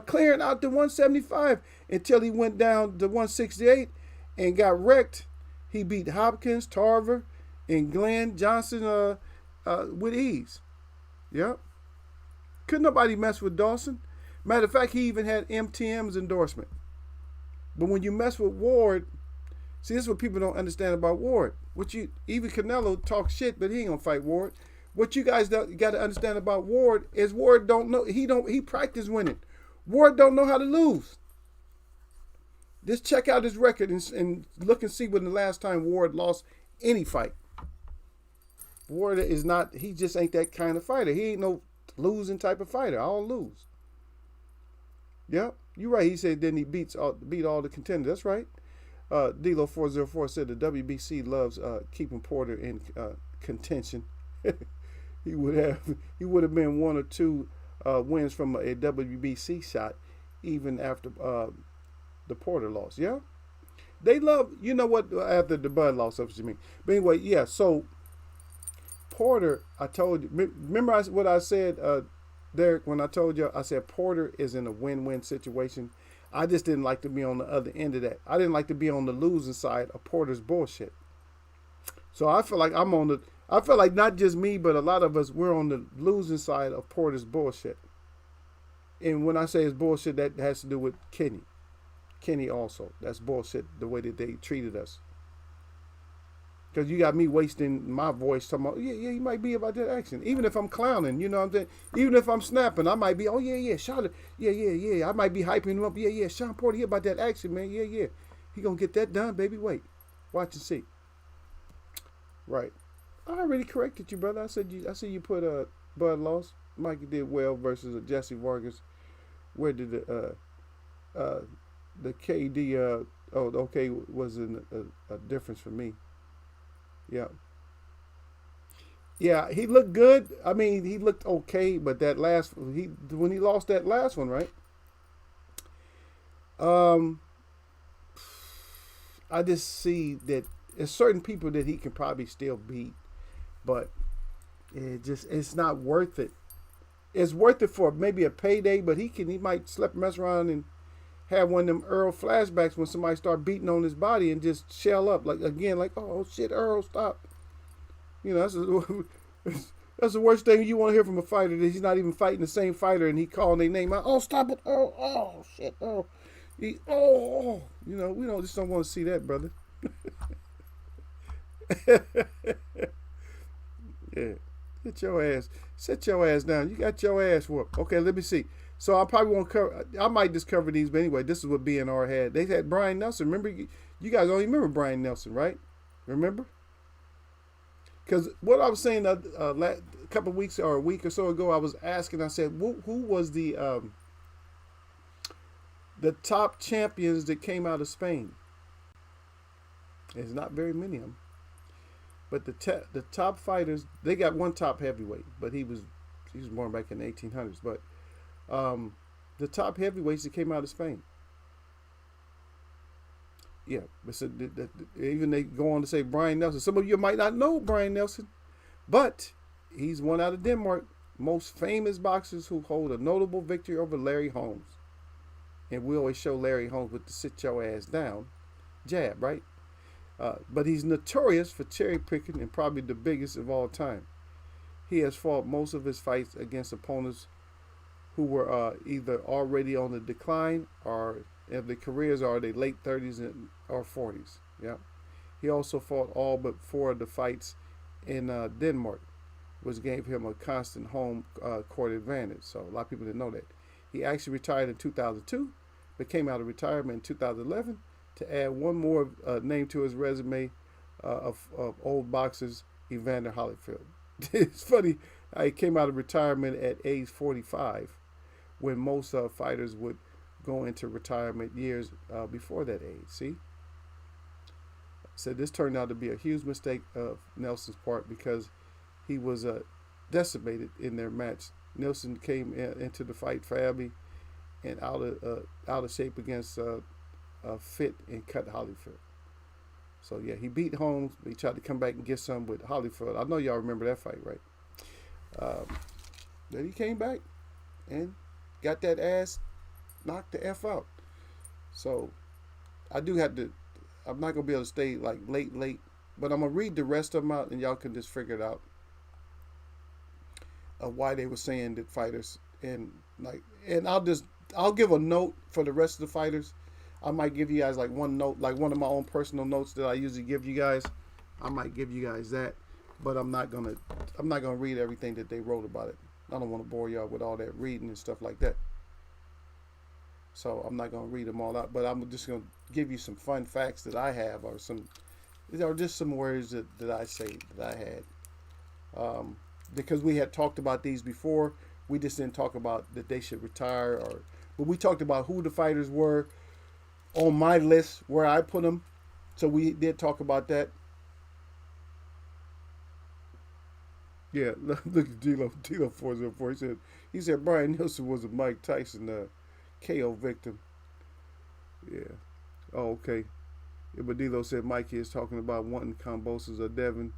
[SPEAKER 1] clearing out to 175 until he went down to 168 and got wrecked. He beat Hopkins, Tarver, and Glenn Johnson with ease. Yep. Couldn't nobody mess with Dawson. Matter of fact, he even had MTM's endorsement. But when you mess with Ward, see, this is what people don't understand about Ward. Even Canelo talks shit, but he ain't gonna fight Ward. What you guys got to understand about Ward is Ward don't know. He practice winning. Ward don't know how to lose. Just check out his record and look and see when the last time Ward lost any fight. Ward is not. He just ain't that kind of fighter. He ain't no losing type of fighter. I'll lose. Yep, you're right. He said then he beat all the contenders. That's right. D-Lo 404 said the WBC loves keeping Porter in contention. he would have been 1 or 2 wins from a WBC shot even after the Porter loss. Yeah, they love, you know what, after the Bud loss. That's what you mean. But anyway, yeah. So Porter, I told you. Remember what I said, Derek, when I told you, I said Porter is in a win-win situation. I just didn't like to be on the other end of that. I didn't like to be on the losing side of Porter's bullshit. So I feel like I feel like not just me, but a lot of us, we're on the losing side of Porter's bullshit. And when I say it's bullshit, that has to do with Kenny. Kenny also. That's bullshit, the way that they treated us. Because you got me wasting my voice talking about, yeah, you might be about that action. Even if I'm clowning, you know what I'm saying? Even if I'm snapping, I might be, oh, yeah, Sean, yeah. I might be hyping him up. Yeah, Sean Porter, he about that action, man. Yeah. He going to get that done, baby. Wait. Watch and see. Right. I already corrected you, brother. I said you put Bud loss. Mikey did well versus Jesse Vargas. Where did the KD, okay, was a difference for me. Yeah, he looked good. I mean, he looked okay, but when he lost that last one, right? I just see that there's certain people that he can probably still beat, but it's not worth it. It's worth it for maybe a payday, but he might mess around and have one of them Earl flashbacks when somebody start beating on his body and just shell up like oh shit, Earl, stop. You know, that's the worst thing you want to hear from a fighter, that he's not even fighting the same fighter and he calling their name out. Oh, stop it, Earl. Oh shit, Earl. You know, we just don't want to see that, brother. Yeah. Sit your ass down. You got your ass whooped. Okay, let me see. So I probably won't cover. I might just cover these, but anyway, this is what BNR had. They had Brian Nelson. Remember, you guys only remember Brian Nelson, right? Remember? Because what I was saying a couple of weeks or a week or so ago, I was asking. I said, who was the top champions that came out of Spain? There's not very many of them. But the top fighters, they got one top heavyweight, but he was born back in the 1800s. But The top heavyweights that came out of Spain. Yeah, but so even they go on to say Brian Nelson. Some of you might not know Brian Nelson, but he's one out of Denmark, most famous boxers who hold a notable victory over Larry Holmes. And we always show Larry Holmes with the sit your ass down jab, right? But he's notorious for cherry picking and probably the biggest of all time. He has fought most of his fights against opponents who were either already on the decline or if their careers are their late 30s or 40s. Yeah. He also fought all but 4 of the fights in Denmark, which gave him a constant home court advantage. So a lot of people didn't know that. He actually retired in 2002, but came out of retirement in 2011 to add one more name to his resume of old boxers, Evander Hollyfield. It's funny, he came out of retirement at age 45, when most fighters would go into retirement years before that age. See? So this turned out to be a huge mistake of Nelson's part because he was decimated in their match. Nelson came into the fight flabby and out of shape against fit and cut Hollyfield. So yeah, he beat Holmes. He tried to come back and get some with Hollyfield. I know y'all remember that fight, right? Then he came back and got that ass knocked the F out. So I do have to, I'm not going to be able to stay like late, but I'm going to read the rest of them out and y'all can just figure it out of why they were saying that fighters and I'll give a note for the rest of the fighters. I might give you guys like one note, like one of my own personal notes that I usually give you guys. I might give you guys that, but I'm not gonna read everything that they wrote about it. I don't want to bore y'all with all that reading and stuff like that. So I'm not gonna read them all out, but I'm just gonna give you some fun facts that I have, or just some words that I say that I had. Because we had talked about these before, we just didn't talk about that they should retire, but we talked about who the fighters were on my list where I put them. So we did talk about that. Yeah, look at Dilo 404. He said Brian Nelson was a Mike Tyson KO victim. Yeah. Oh, okay. Yeah, but Dilo said Mikey is talking about wanting Kambosos or Devin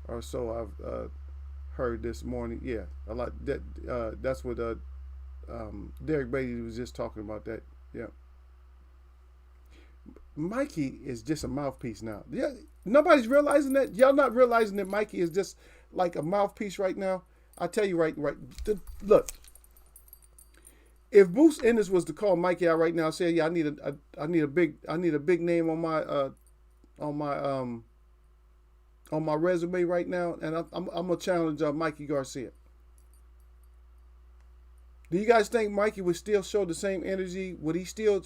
[SPEAKER 1] or so I've heard this morning. Yeah, a lot. That's what Derek Beatty was just talking about that. Yeah. Mikey is just a mouthpiece now. Yeah, nobody's realizing that. Y'all not realizing that Mikey is just like a mouthpiece right now. I tell you right. Look, if Bruce Ennis was to call Mikey out right now, say, "Yeah, I need a big name on my resume right now," and I'm gonna challenge Mikey Garcia. Do you guys think Mikey would still show the same energy? Would he show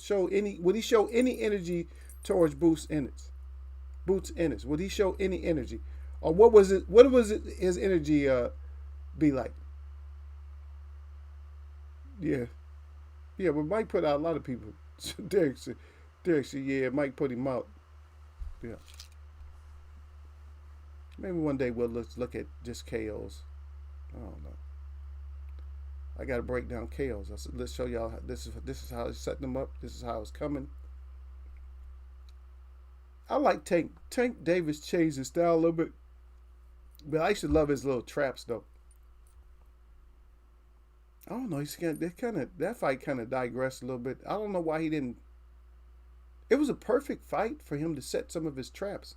[SPEAKER 1] any energy towards Bruce Ennis? Would he show any energy? Or what was his energy be like? Yeah. Yeah, but Mike put out a lot of people. Derek said, yeah, Mike put him out. Yeah. Maybe one day let's look at just KOs. I don't know. I got to break down KOs. I said, let's show y'all this is how it's setting them up. This is how it's coming. I like Tank Davis changed his style a little bit, but I used to love his little traps though. I don't know. That fight kind of digressed a little bit. I don't know why he didn't. It was a perfect fight for him to set some of his traps.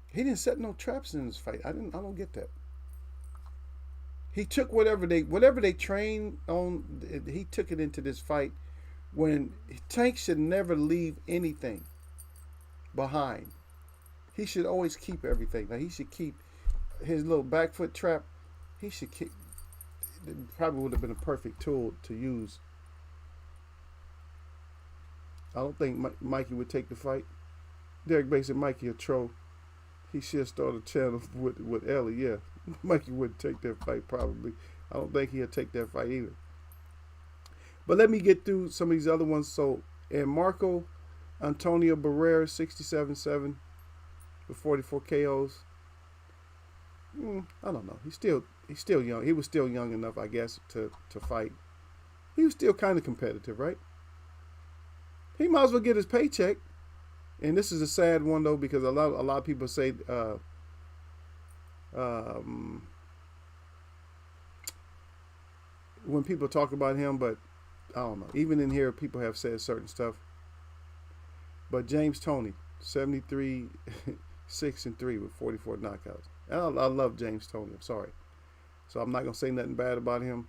[SPEAKER 1] He didn't set no traps in his fight. I don't get that. He took whatever they trained on. He took it into this fight. When Tank should never leave anything behind. He should always keep everything. Like he should keep his little back foot trap. He should keep. It probably would have been a perfect tool to use. I don't think Mikey would take the fight. Derek Bates said Mikey a troll. He should start a channel with Ellie. Yeah, Mikey wouldn't take that fight probably. I don't think he'll take that fight either. But let me get through some of these other ones. So, and Marco Antonio Barrera, 67-7 with 44 KOs. I don't know. He's still young. He was still young enough, I guess, to fight. he was still kind of competitive, right? He might as well get his paycheck. And this is a sad one though, because a lot of people say when people talk about him, but I don't know. Even in here, people have said certain stuff. But James Toney, 73, 6-3 with 44 knockouts. And I love James Toney. I'm sorry. So I'm not going to say nothing bad about him.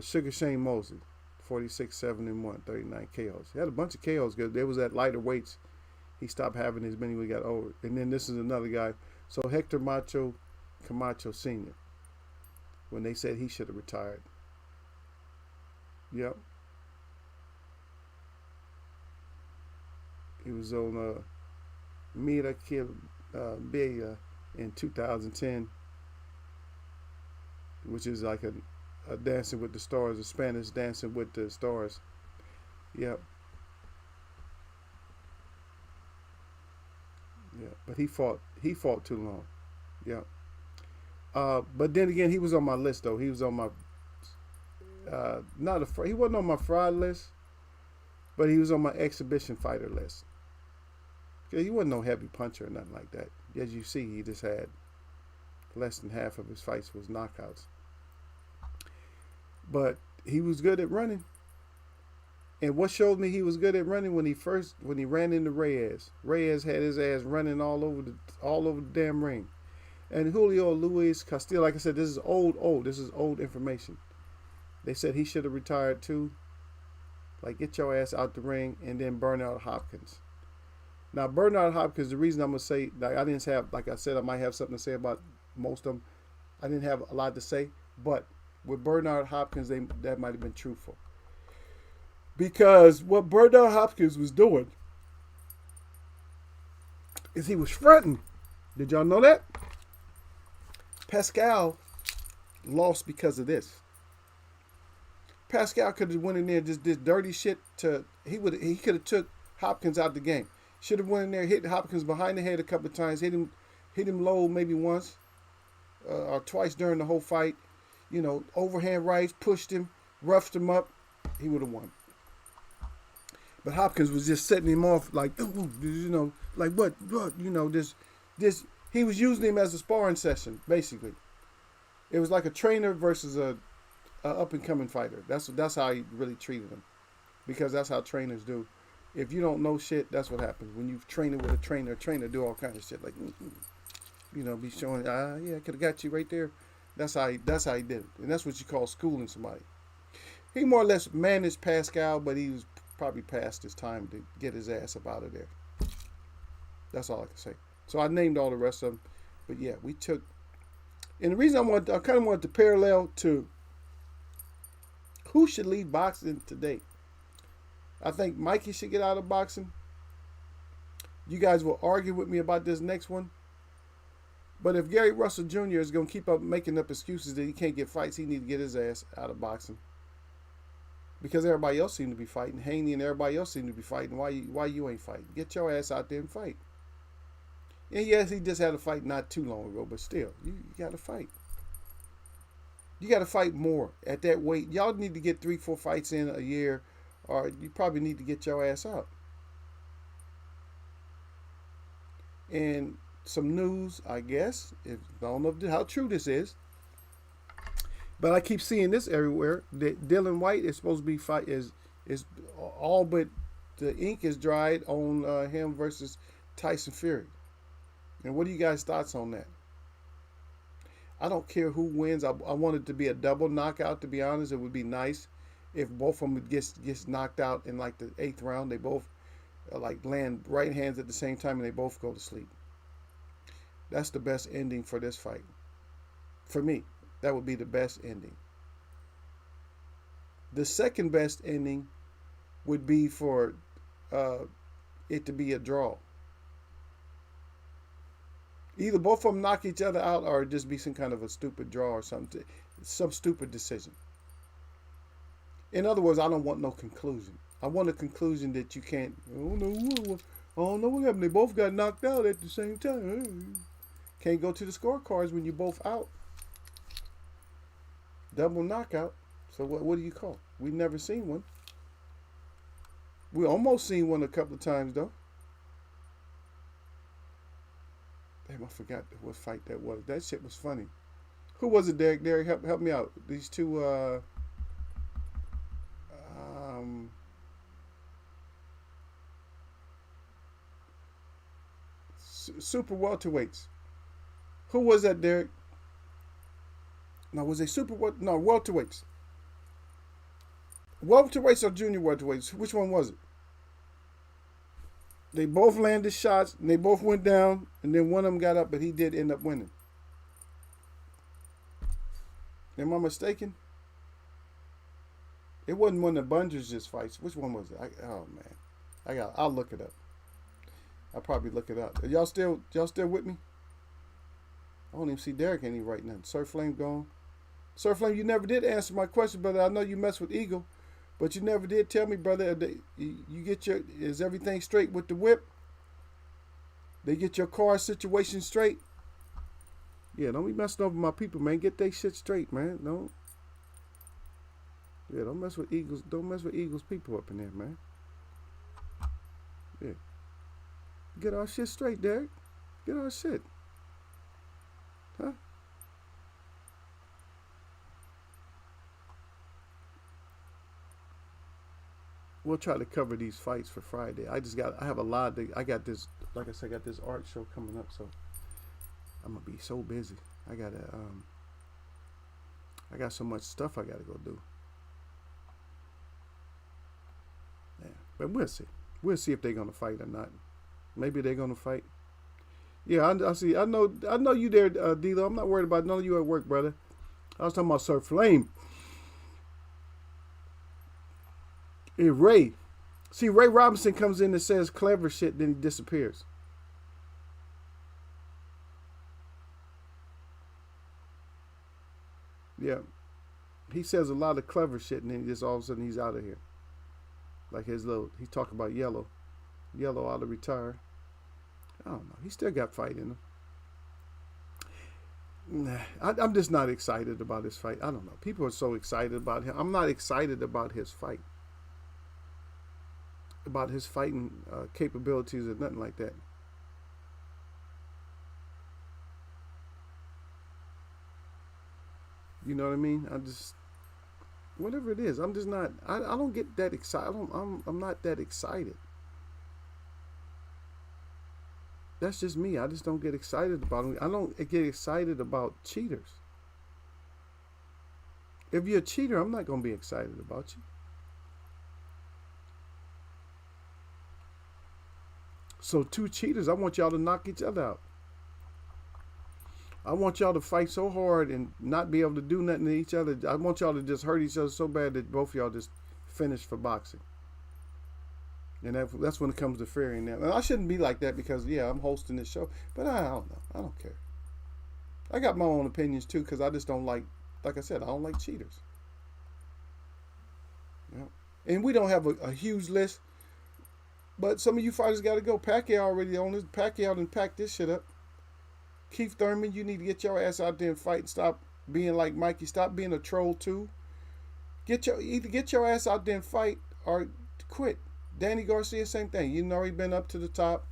[SPEAKER 1] Sugar Shane Mosley, 46, 7-1, 39 KOs. He had a bunch of KOs. There was at lighter weights. He stopped having as many when he got older. And then this is another guy. So Hector Macho Camacho Sr., when they said he should have retired. Yep. He was on Mira Kill Bella in 2010, which is like a Dancing with the Stars, a Spanish Dancing with the Stars. Yep. Yeah, but he fought too long. Yeah. But then again, he was on my list though. He was on my he wasn't on my fraud list, but he was on my exhibition fighter list. He wasn't no heavy puncher or nothing like that. As you see, he just had less than half of his fights was knockouts. But he was good at running. And what showed me he was good at running when he ran into Reyes. Reyes had his ass running all over the damn ring. And Julio Luis Castillo, like I said, this is old. This is old information. They said he should have retired too. Like, get your ass out the ring, and then Bernard Hopkins. Now, Bernard Hopkins, the reason I'm going to say, like, I didn't have, like I said, I might have something to say about most of them. I didn't have a lot to say, but with Bernard Hopkins, that might have been truthful. Because what Bernard Hopkins was doing is he was fronting. Did y'all know that? Pascal lost because of this. Pascal could have went in there and just did dirty shit he could have took Hopkins out the game. Should have went in there, hit Hopkins behind the head a couple of times, hit him low maybe once or twice during the whole fight. You know, overhand rights, pushed him, roughed him up. He would have won. But Hopkins was just setting him off like, you know, like what, you know, this. He was using him as a sparring session, basically. It was like a trainer versus a up and coming fighter. That's how he really treated him, because that's how trainers do. If you don't know shit, that's what happens when you train with a trainer do all kinds of shit like, you know, be showing, yeah, I could have got you right there. That's how he did it, and that's what you call schooling somebody. He more or less managed Pascal, but he was probably past his time to get his ass up out of there. That's all I can say. So I named all the rest of them, but yeah, we took. And the reason I kind of wanted to parallel to who should leave boxing today. I think Mikey should get out of boxing. You guys will argue with me about this next one. But if Gary Russell Jr. is going to keep up making up excuses that he can't get fights, he needs to get his ass out of boxing. Because everybody else seems to be fighting. Haney and everybody else seem to be fighting. Why you ain't fighting? Get your ass out there and fight. And yes, he just had a fight not too long ago, but still, you got to fight. You got to fight more at that weight. Y'all need to get 3-4 fights in a year, or you probably need to get your ass out. And some news, I guess. I don't know how true this is, but I keep seeing this everywhere. That Dylan White is supposed to be fight is all but the ink is dried on him versus Tyson Fury. And what are you guys' thoughts on that? I don't care who wins. I want it to be a double knockout, to be honest. It would be nice if both of them gets knocked out in like the 8th round. They both like land right hands at the same time and they both go to sleep. That's the best ending for this fight. For me, that would be the best ending. The second best ending would be for it to be a draw. Either both of them knock each other out or just be some kind of a stupid draw or something, some stupid decision. In other words, I don't want no conclusion. I want a conclusion that you can't, I don't know what happened. They both got knocked out at the same time. Can't go to the scorecards when you're both out. Double knockout. So what do you call? We never seen one. We almost seen one a couple of times though. Damn, I forgot what fight that was. That shit was funny. Who was it, Derek? Derek, help me out. These two um super welterweights. Who was that, Derek? No, was they super what? No, welterweights. Welterweights or junior welterweights? Which one was it? They both landed shots and they both went down, and then one of them got up, but he did end up winning. Am I mistaken? It wasn't one of the Bunders' fights. Which one was it? Oh man, I'll look it up. I'll probably look it up. Are y'all still with me? I don't even see Derek any right now. Sir Flame gone. Sir Flame, you never did answer my question, brother. I know you mess with Eagle, but you never did tell me, brother. You get is everything straight with the whip? They get your car situation straight? Yeah, don't be messing over my people, man. Get they shit straight, man. Don't. Yeah, don't mess with Eagles. Don't mess with Eagles people up in there, man. Yeah. Get our shit straight, Derek. Get our shit. Huh? We'll try to cover these fights for Friday. I have a lot. I got this, like I said, I got this art show coming up, so I'm gonna be so busy. I got so much stuff I gotta go do. Yeah, but we'll see. We'll see if they're gonna fight or not. Maybe they're gonna fight. Yeah, I see. I know you there, D-Lo. I'm not worried about none of you at work, brother. I was talking about Sir Flame. And Ray. See, Ray Robinson comes in and says clever shit, then he disappears. Yeah. He says a lot of clever shit, and then just all of a sudden he's out of here. Like he's talking about Yellow. Yellow ought to retire. I don't know. He still got fight in him. I'm just not excited about his fight. I don't know. People are so excited about him. I'm not excited about his fight. About his fighting capabilities or nothing like that. You know what I mean? Whatever it is, I'm just not. I don't get that excited. I'm not that excited. That's just me. I just don't get excited about them. I don't get excited about cheaters. If you're a cheater, I'm not going to be excited about you. So two cheaters, I want y'all to knock each other out. I want y'all to fight so hard and not be able to do nothing to each other. I want y'all to just hurt each other so bad that both of y'all just finish for boxing. And that's when it comes to fearing that. And I shouldn't be like that because, yeah, I'm hosting this show. But I don't know. I don't care. I got my own opinions, too, because I just don't like I said, I don't like cheaters. Yeah. And we don't have a huge list. But some of you fighters got to go. Pacquiao already on this. Pacquiao done packed this shit up. Keith Thurman, you need to get your ass out there and fight and stop being like Mikey. Stop being a troll, too. Either get your ass out there and fight or quit. Danny Garcia, same thing. You know he been up to the top.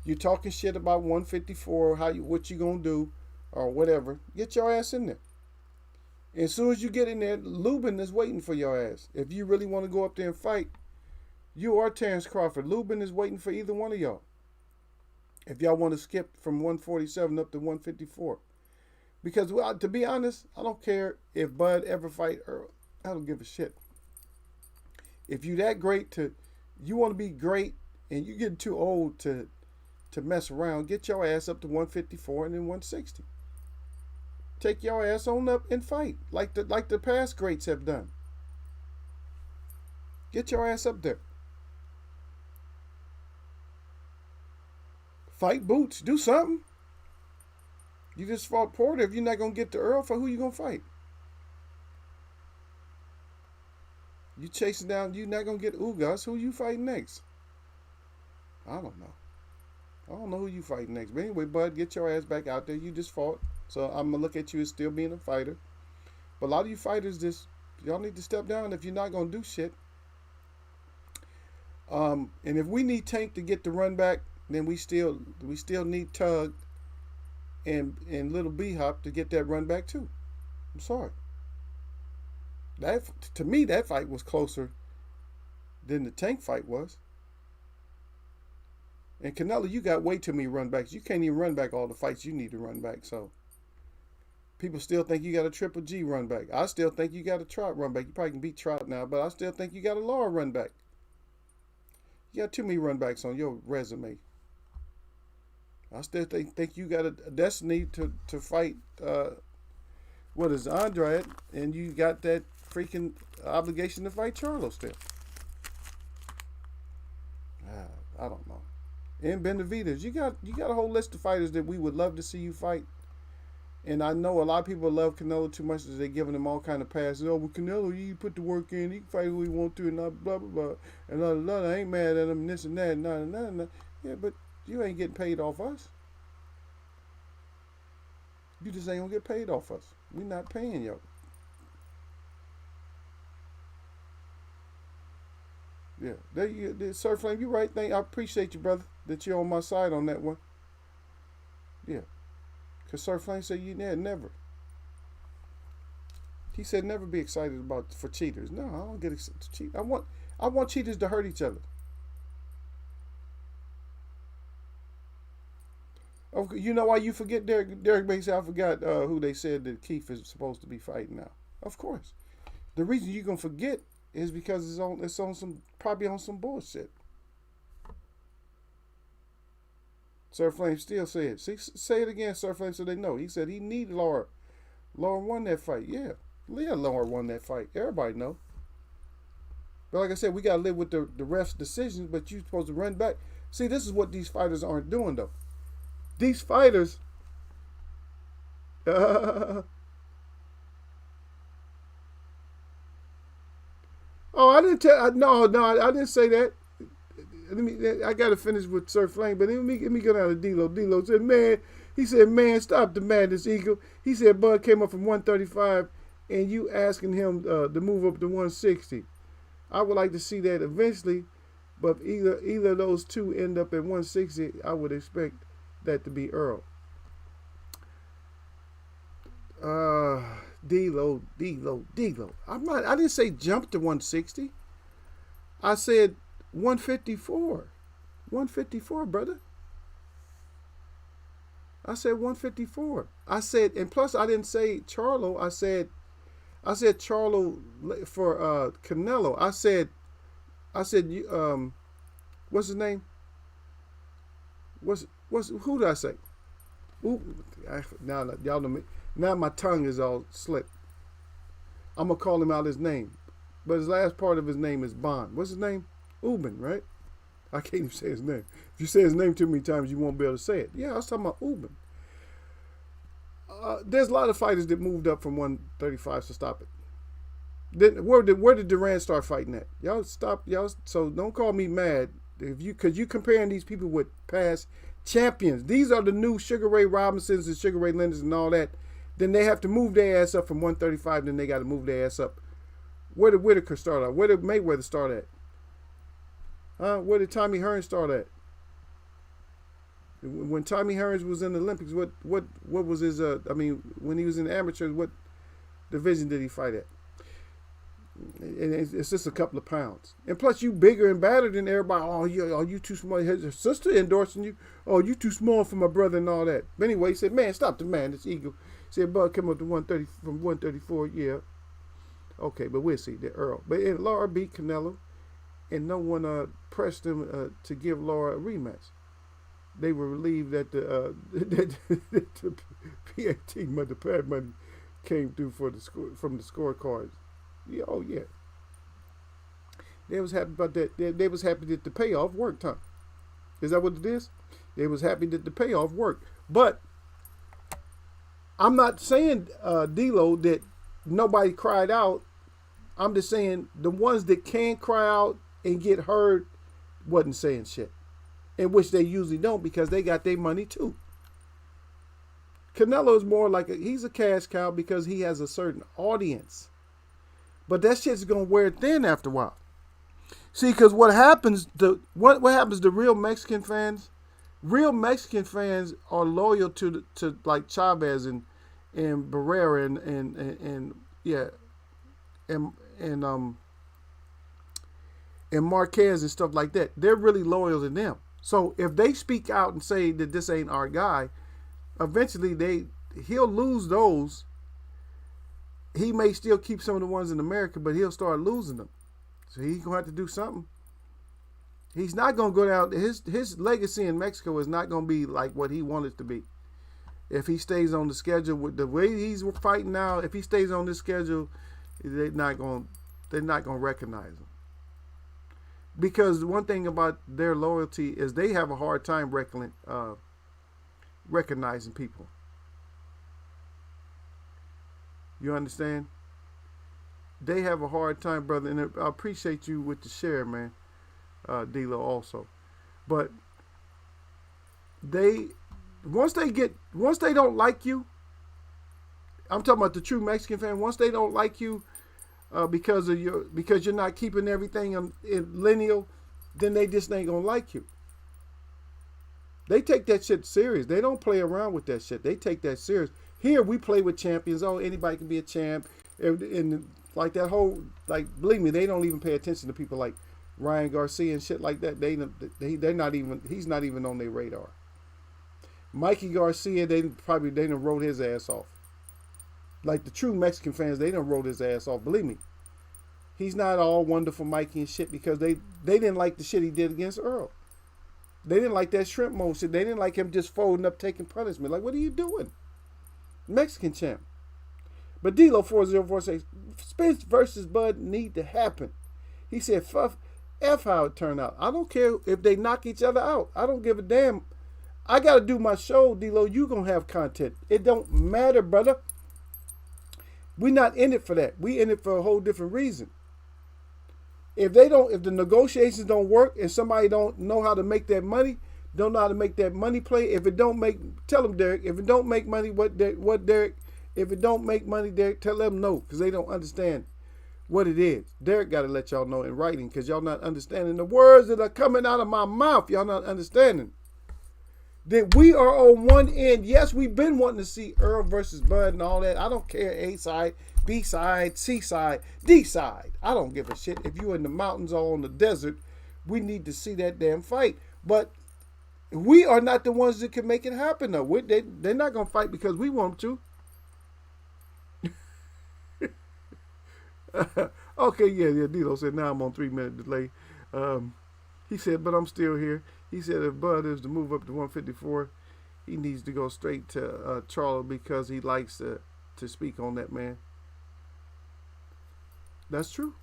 [SPEAKER 1] You talking shit about 154, what you gonna do, or whatever. Get your ass in there. And as soon as you get in there, Lubin is waiting for your ass. If you really want to go up there and fight, you or Terrence Crawford, Lubin is waiting for either one of y'all. If y'all want to skip from 147 up to 154. Because, well, to be honest, I don't care if Bud ever fight Earl. I don't give a shit. If you that great you want to be great and you're getting too old to mess around, get your ass up to 154 and then 160. Take your ass on up and fight like the past greats have done. Get your ass up there. Fight Boots. Do something. You just fought Porter. If you're not going to get to Earl, for who you going to fight? You chasing down, you not going to get Ugas. Who you fighting next? I don't know. I don't know who you fighting next. But anyway, Bud, get your ass back out there. You just fought. So I'm going to look at you as still being a fighter. But a lot of you fighters just, Y'all need to step down if you're not gonna do shit. And if we need Tank to get the run back, then we still need Tug and Little B Hop to get that run back too. I'm sorry. That, to me, that fight was closer than the Tank fight was. And Canelo, you got way too many run backs. You can't even run back all the fights you need to run back. So people still think you got a Triple G run back. I still think you got a Trout run back. You probably can beat Trout now, but I still think you got a Laura run back. You got too many run backs on your resume. I still think you got a destiny to fight what is Andrade, and you got that freaking obligation to fight Charlo still. I don't know. And Benavidez, you got a whole list of fighters that we would love to see you fight. And I know a lot of people love Canelo too much that they're giving him all kind of passes. Oh, well, Canelo, you put the work in, he can fight who he want to, and blah, blah, blah. And blah, blah, blah. I ain't mad at him, and this and that, and nah, nah, nah. Yeah, but you ain't getting paid off us. You just ain't gonna get paid off us. We not paying y'all. Yeah, there you, Sir Flame, you right. I appreciate you, brother, that you're on my side on that one. Yeah. Because Sir Flame said never. He said never be excited for cheaters. No, I don't get excited to cheat. I want cheaters to hurt each other. Okay, you know why you forget Derek Bates? I forgot who they said that Keith is supposed to be fighting now. Of course. The reason you're gonna forget is because it's on probably on some bullshit. Sir Flame still said, see, say it again, Sir Flame, so they know. He said he needed Laura. Laura won that fight. Yeah. Laura won that fight. Everybody know. But like I said, we got to live with the ref's decisions, but you're supposed to run back. See, this is what these fighters aren't doing, though. These fighters... Oh, I didn't tell... No, I didn't say that. I got to finish with Sir Flame, but let me go down to D-Lo. D-Lo said, man, stop the madness, Eagle. He said Bud came up from 135, and you asking him to move up to 160. I would like to see that eventually, but if either of those two end up at 160, I would expect that to be Earl. D-Lo. I didn't say jump to 160. I said 154. 154, brother. I said 154. I said, and plus I didn't say Charlo. I said Charlo for Canelo. I said what's his name? Who did I say? Ooh, now y'all know me. Now my tongue is all slick. I'm gonna call him out his name, but his last part of his name is Bond. What's his name? Ubin, right? I can't even say his name. If you say his name too many times, you won't be able to say it. Yeah, I was talking about Ubin. There's a lot of fighters that moved up from 135, so stop it. Then where did Durant start fighting at? Y'all stop, y'all. So don't call me mad because you comparing these people with past champions. These are the new Sugar Ray Robinsons and Sugar Ray Leonards and all that. Then they have to move their ass up from 135. Then they got to move their ass up. Where did Whitaker start at? Where did Mayweather start at? Where did Tommy Hearns start at? When Tommy Hearns was in the Olympics, what was his? When he was in the amateurs, what division did he fight at? And it's just a couple of pounds. And plus, you bigger and badder than everybody. Oh, you too small. His sister endorsing you. Oh, you too small for my brother and all that. But anyway, he said, man, stop the man. It's Eagle. He said, Bud came up to 130 from 134. Yeah. Okay, but we'll see. The Earl. But Laura beat Canelo. And no one pressed him to give Laura a rematch. They were relieved that the PAT money, the pad money, came through for the from the scorecards. Yeah, oh yeah. They was happy about that. They was happy that the payoff worked, huh? Is that what it is? They was happy that the payoff worked. But I'm not saying, D-Lo, that nobody cried out. I'm just saying the ones that can cry out and get heard wasn't saying shit. In which they usually don't because they got their money too. Canelo is more like he's a cash cow because he has a certain audience. But that shit's gonna wear thin after a while. See, because what happens to real Mexican fans? Real Mexican fans are loyal to like Chavez and Barrera and yeah and and um and Marquez and stuff like that. They're really loyal to them. So if they speak out and say that this ain't our guy, eventually he'll lose those. He may still keep some of the ones in America, but he'll start losing them. So he's gonna have to do something. He's not gonna go down. His legacy in Mexico is not gonna be like what he wanted to be. If he stays on the schedule with the way he's fighting now, if he stays on this schedule, they're not gonna recognize him. Because one thing about their loyalty is they have a hard time recognizing people. You understand? They have a hard time, brother, and I appreciate you with the share, man, D-Lo also. But once they don't like you, I'm talking about the true Mexican fan. Once they don't like you because you're not keeping everything in lineal, then they just ain't gonna like you. They take that shit serious. They don't play around with that shit. They take that serious. Here we play with champions. Oh, anybody can be a champ, and like that whole, like, believe me, they don't even pay attention to people like Ryan Garcia and shit like that. They're not even. He's not even on their radar. Mikey Garcia, they done wrote his ass off. Like the true Mexican fans, they done wrote his ass off. Believe me, he's not all wonderful Mikey and shit because they didn't like the shit he did against Earl. They didn't like that shrimp mode shit. They didn't like him just folding up, taking punishment. Like, what are you doing? Mexican champ. But D-Lo 404 says, Spence versus Bud need to happen. He said, F how it turned out. I don't care if they knock each other out. I don't give a damn. I got to do my show, D-Lo. You going to have content. It don't matter, brother. We're not in it for that. We in it for a whole different reason. If the negotiations don't work and somebody don't know how to make that money, don't know how to make that money play, tell them, Derek, if it don't make money, Derek, if it don't make money, Derek, tell them no, because they don't understand what it is. Derek got to let y'all know in writing, because y'all not understanding the words that are coming out of my mouth. Y'all not understanding that we are on one end. Yes, we've been wanting to see Earl versus Bud and all that. I don't care, A side, B side, C side, D side. I don't give a shit. If you're in the mountains or on the desert, we need to see that damn fight. But we are not the ones that can make it happen, though. They're not going to fight because we want to. Okay, yeah, D-Lo said, now I'm on 3-minute delay. He said, but I'm still here. He said if Bud is to move up to 154, he needs to go straight to Charlo because he likes to speak on that, man. That's true.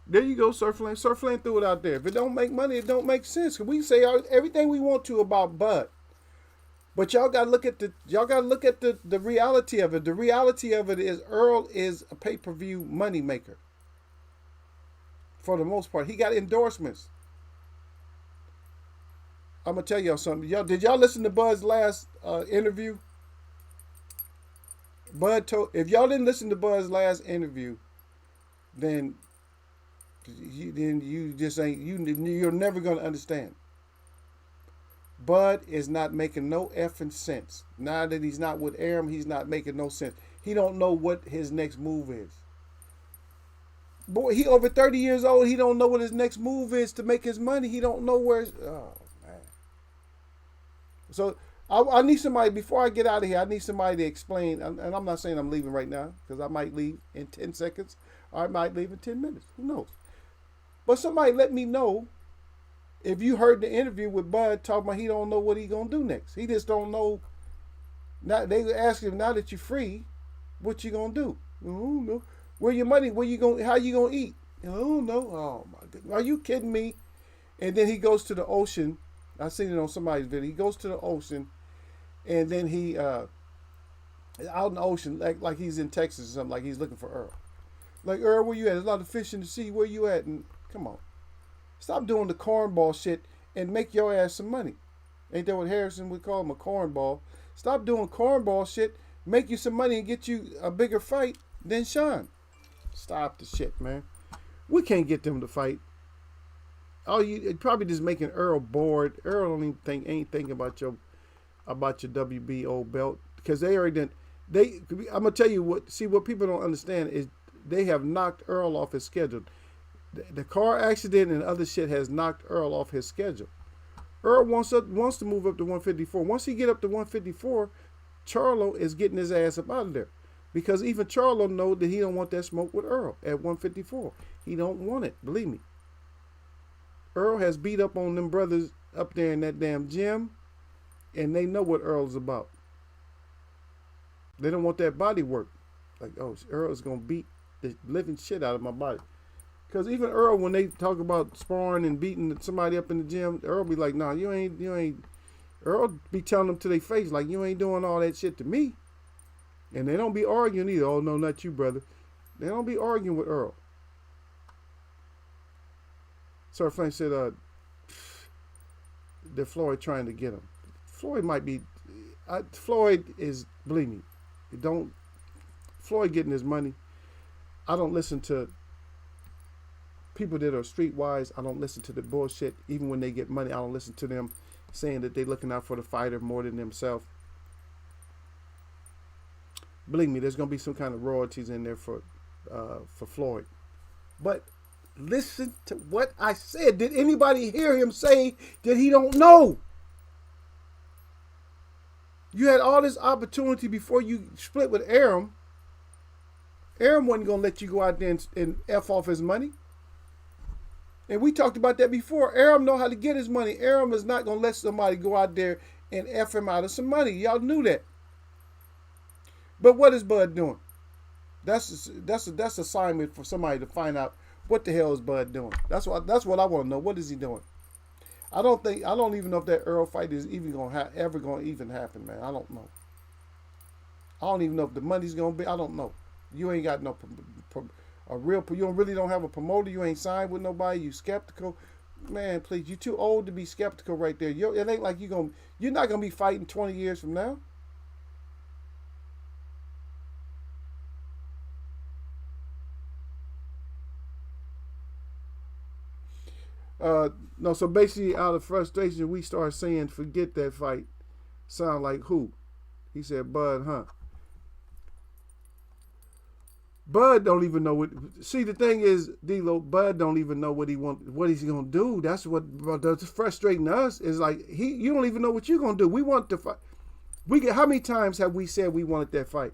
[SPEAKER 1] There you go, Surflane. Surflane threw it out there. If it don't make money, it don't make sense. We say everything we want to about Bud. But y'all gotta look at the reality of it. The reality of it is Earl is a pay-per-view money maker. For the most part. He got endorsements. I'm gonna tell y'all something. Did y'all listen to Bud's last interview? If y'all didn't listen to Bud's last interview, then you just ain't you're never gonna understand. Bud is not making no effing sense. Now that he's not with Aram, he's not making no sense. He don't know what his next move is. Boy, he over 30 years old. He don't know what his next move is to make his money. He don't know where. Oh man. So I need somebody before I get out of here. I need somebody to explain. And I'm not saying I'm leaving right now because I might leave in 10 seconds, or I might leave in 10 minutes. Who knows? But somebody let me know. If you heard the interview with Bud talking about he don't know what he gonna do next. He just don't know. Now they ask him, now that you're free, what you gonna do? I don't know. Where your money? How you gonna eat? I don't know. Oh my goodness. Are you kidding me? And then he goes to the ocean. I seen it on somebody's video. He goes to the ocean, and then he out in the ocean like he's in Texas or something. Like he's looking for Earl. Like Earl, where you at? There's a lot of fish in the sea. Where you at? And come on. Stop doing the cornball shit and make your ass some money. Ain't that what Harrison would call him, a cornball? Stop doing cornball shit make you some money and get you a bigger fight, then shine. Stop the shit, man. We can't get them to fight. It probably just making Earl bored. Earl don't even ain't thinking about your WBO belt because they already done. I'm gonna tell you what. See, what people don't understand is they have knocked Earl off his schedule. The car accident and other shit has knocked Earl off his schedule. Earl wants to move up to 154. Once he get up to 154, Charlo is getting his ass up out of there. Because even Charlo know that he don't want that smoke with Earl at 154. He don't want it, believe me. Earl has beat up on them brothers up there in that damn gym, and they know what Earl's about. They don't want that body work. Like, oh, Earl's going to beat the living shit out of my body. Because even Earl, when they talk about sparring and beating somebody up in the gym, Earl be like, nah, you ain't. Earl be telling them to their face, like, you ain't doing all that shit to me. And they don't be arguing either. Oh, no, not you, brother. They don't be arguing with Earl. Sir Frank said that Floyd trying to get him. Floyd might be... Floyd is... Believe me. Floyd getting his money. I don't listen to people that are streetwise. I don't listen to the bullshit. Even when they get money, I don't listen to them saying that they looking out for the fighter more than themselves. Believe me, there's going to be some kind of royalties in there for Floyd. But listen to what I said. Did anybody hear him say that he don't know? You had all this opportunity before you split with Aram. Aram wasn't going to let you go out there and F off his money. And we talked about that before. Aram know how to get his money. Aram is not going to let somebody go out there and F him out of some money. Y'all knew that. But what is Bud doing? That's assignment for somebody to find out what the hell is Bud doing. That's what I want to know. What is he doing? I don't even know if that Earl fight is even ever going to even happen, man. I don't know. I don't even know if the money's going to be. I don't know. You ain't got no you really don't have a promoter. You ain't signed with nobody. You skeptical, man. Please, you too old to be skeptical right there. It ain't like you're not gonna be fighting 20 years from now. No, so basically out of frustration, we start saying, forget that fight. Sound like who? He said, Bud, huh? Bud don't even know what. See, the thing is, D-Lo, Bud don't even know what he's gonna do. That's that's frustrating us. Is like you don't even know what you're gonna do. We want to fight. How many times have we said we wanted that fight?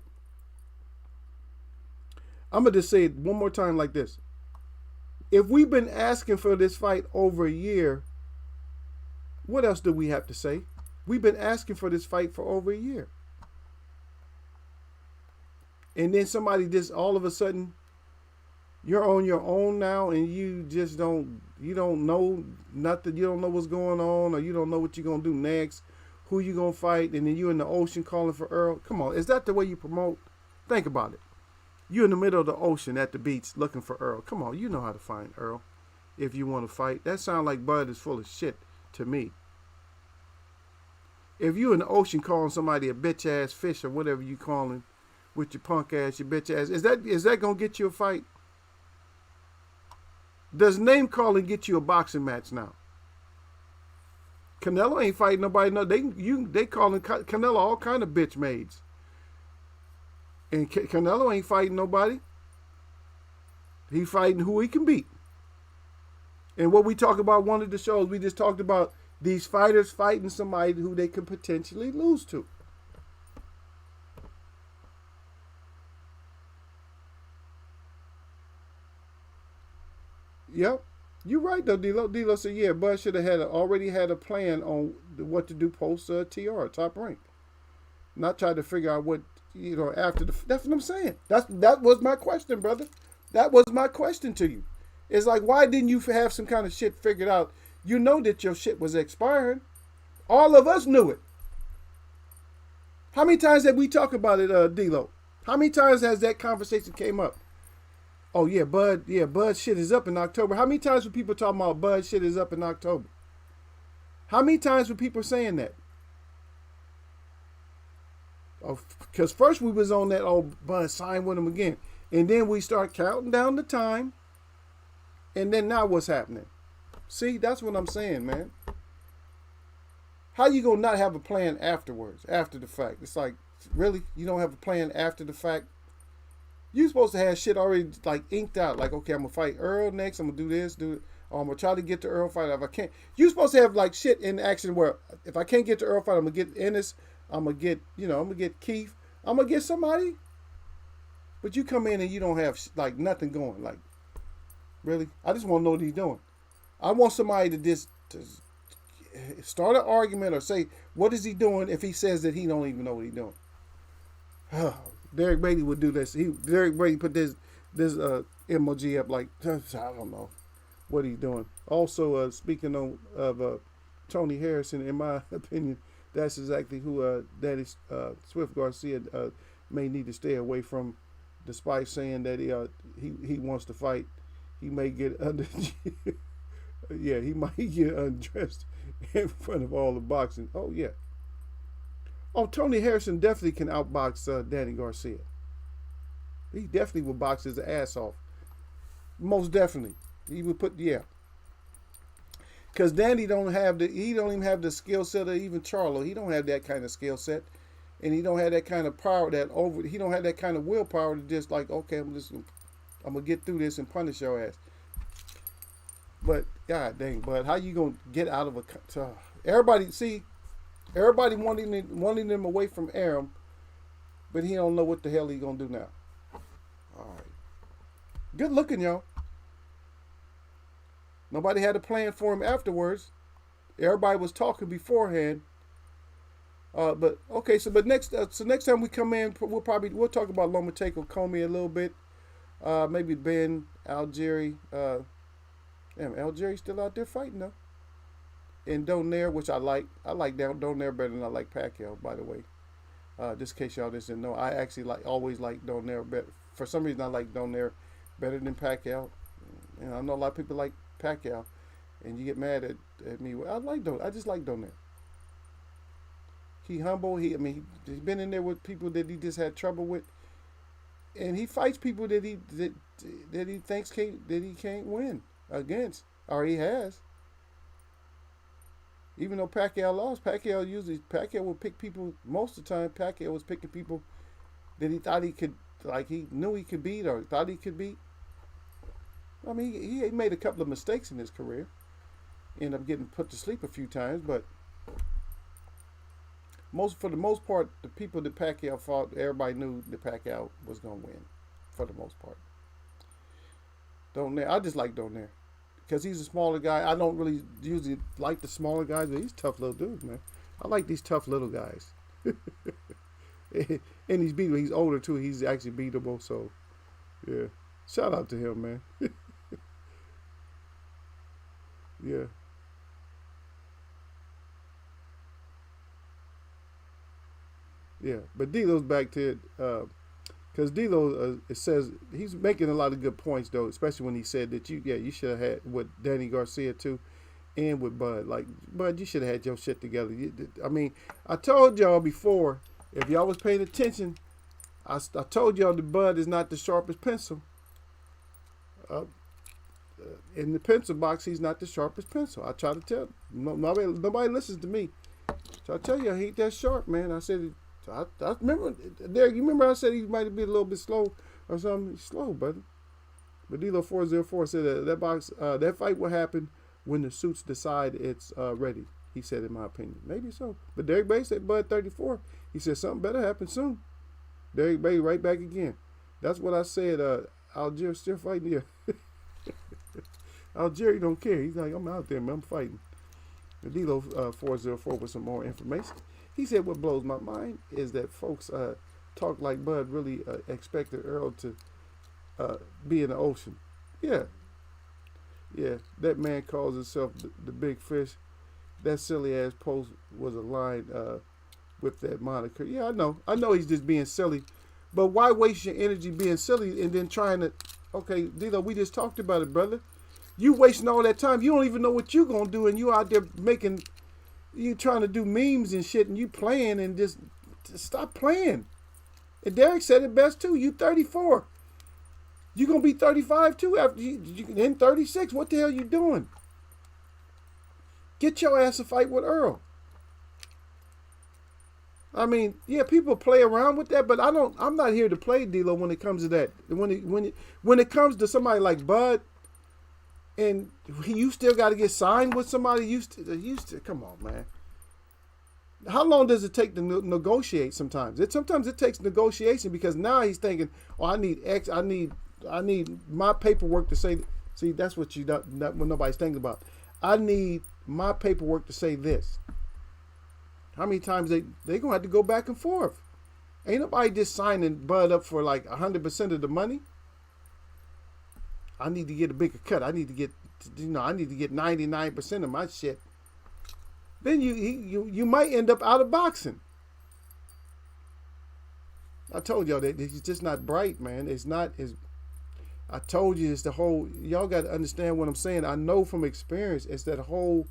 [SPEAKER 1] I'm gonna just say it one more time like this. If we've been asking for this fight over a year, what else do we have to say? We've been asking for this fight for over a year. And then somebody just all of a sudden, you're on your own now and you don't know nothing. You don't know what's going on, or you don't know what you're going to do next, who you're going to fight, and then you're in the ocean calling for Earl. Come on, is that the way you promote? Think about it. You're in the middle of the ocean at the beach looking for Earl. Come on, you know how to find Earl if you want to fight. That sounds like Bud is full of shit to me. If you in the ocean calling somebody a bitch ass fish or whatever you calling with your punk ass, your bitch ass, is that gonna get you a fight? Does name calling get you a boxing match now? Canelo ain't fighting nobody. No, they calling Canelo all kind of bitch maids. And Canelo ain't fighting nobody. He fighting who he can beat. And what we talked about one of the shows, we just talked about these fighters fighting somebody who they could potentially lose to. Yep. You're right though, D-Lo. D-Lo said, yeah, Bud should have already had a plan on what to do post TR, top rank. Not try to figure out what, after that's what I'm saying. That was my question, brother. That was my question to you. It's like, why didn't you have some kind of shit figured out? You know that your shit was expiring. All of us knew it. How many times have we talked about it, D-Lo? How many times has that conversation came up? Oh, yeah, Bud shit is up in October. How many times were people talking about Bud shit is up in October? How many times were people saying that? Because first we was on that, oh, Bud, sign with him again. And then we start counting down the time. And then now what's happening? See, that's what I'm saying, man. How you gonna not have a plan afterwards, after the fact? It's like, really? You don't have a plan after the fact? You supposed to have shit already like inked out. Like, okay, I'm gonna fight Earl next. I'm gonna do this, do it. Or I'm gonna try to get to Earl fight. If I can't, you supposed to have like shit in action where if I can't get to Earl fight, I'm gonna get Ennis. I'm gonna get, I'm gonna get Keith. I'm gonna get somebody. But you come in and you don't have like nothing going. Like, really? I just want to know what he's doing. I want somebody to just start an argument or say, what is he doing if he says that he don't even know what he's doing? Derek Brady would do this. Derek Brady put this emoji up like, I don't know what he's doing. Also, speaking of Tony Harrison, in my opinion, that's exactly who Daddy Swift Garcia may need to stay away from, despite saying that he wants to fight. He may get under, yeah, he might get undressed in front of all the boxing. Oh yeah. Oh, Tony Harrison definitely can outbox Danny Garcia. He definitely will box his ass off. Most definitely, he would put Because Danny he don't even have the skill set of even Charlo. He don't have that kind of skill set, and he don't have that kind of power he don't have that kind of willpower to just like, okay, I'm gonna get through this and punish your ass. But god dang, Bud, how you gonna get out of everybody wanting them away from Aram, but he don't know what the hell he gonna do now. All right, good looking, y'all. Nobody had a plan for him afterwards. Everybody was talking beforehand. But okay, so next time we come in, we'll talk about Lomachenko, Comey a little bit. Maybe Ben, Algieri. Algieri's still out there fighting though. And Donaire, which I like. I like Donaire better than I like Pacquiao, by the way. Just in case y'all didn't know, I actually always like Donaire better. For some reason, I like Donaire better than Pacquiao. And I know a lot of people like Pacquiao, and you get mad at me. I just like Donaire. He humble. He's been in there with people that he just had trouble with, and he fights people that he thinks he can't win against, or he has. Even though Pacquiao lost, Pacquiao would pick people most of the time. Pacquiao was picking people that he thought he could, like he knew he could beat or thought he could beat. I mean, he made a couple of mistakes in his career. Ended up getting put to sleep a few times, but for the most part, the people that Pacquiao fought, everybody knew that Pacquiao was going to win, for the most part. Donaire, I just like Donaire because he's a smaller guy. I don't really usually like the smaller guys, but he's a tough little dude, man. I like these tough little guys. And he's beatable. He's older too. He's actually beatable. So, yeah. Shout out to him, man. Yeah. Yeah. But D'Lo's back to it. Because D'Lo, it says he's making a lot of good points though, especially when he said that you should have had with Danny Garcia too, and with Bud. Like Bud, you should have had your shit together. I told y'all before, if y'all was paying attention, I told y'all that Bud is not the sharpest pencil. In the pencil box, he's not the sharpest pencil. I try to tell. Nobody listens to me. So I tell you, he ain't that sharp, man. I said. I remember, Derek, you remember I said he might be a little bit slow or something? He's slow, brother. But D'Lo 404 said that fight will happen when the suits decide it's ready. He said, in my opinion. Maybe so. But Derek Bay said, Bud 34. He said, something better happen soon. Derek Bay right back again. That's what I said. Algieri still fighting here. Algieri don't care. He's like, I'm out there, man. I'm fighting. D'Lo 404 with some more information. He said, what blows my mind is that folks talk like Bud really expected Earl to be in the ocean. Yeah. Yeah, that man calls himself the big fish. That silly ass post was aligned with that moniker. Yeah, I know he's just being silly. But why waste your energy being silly and then trying to, okay, D'Lo, we just talked about it, brother. You wasting all that time. You don't even know what you're going to do, and you out there you trying to do memes and shit, and you playing and just stop playing. And Derek said it best too. You 34. You gonna be 35 too after you in 36. What the hell you doing? Get your ass a fight with Earl. I mean, yeah, people play around with that, but I'm not here to play, D-Lo, when it comes to that. When it comes to somebody like Bud, and you still got to get signed with somebody. You still come on, man. How long does it take to negotiate? Sometimes it takes negotiation, because now he's thinking, oh, I need X. I need my paperwork to say. See, that's what what nobody's thinking about. I need my paperwork to say this. How many times they gonna have to go back and forth? Ain't nobody just signing Bud up for like 100% of the money. I need to get a bigger cut. I need to get 99% of my shit. Then you might end up out of boxing. I told y'all that he's just not bright, man. It's not as I told you. It's the whole. Y'all got to understand what I'm saying. I know from experience. It's that whole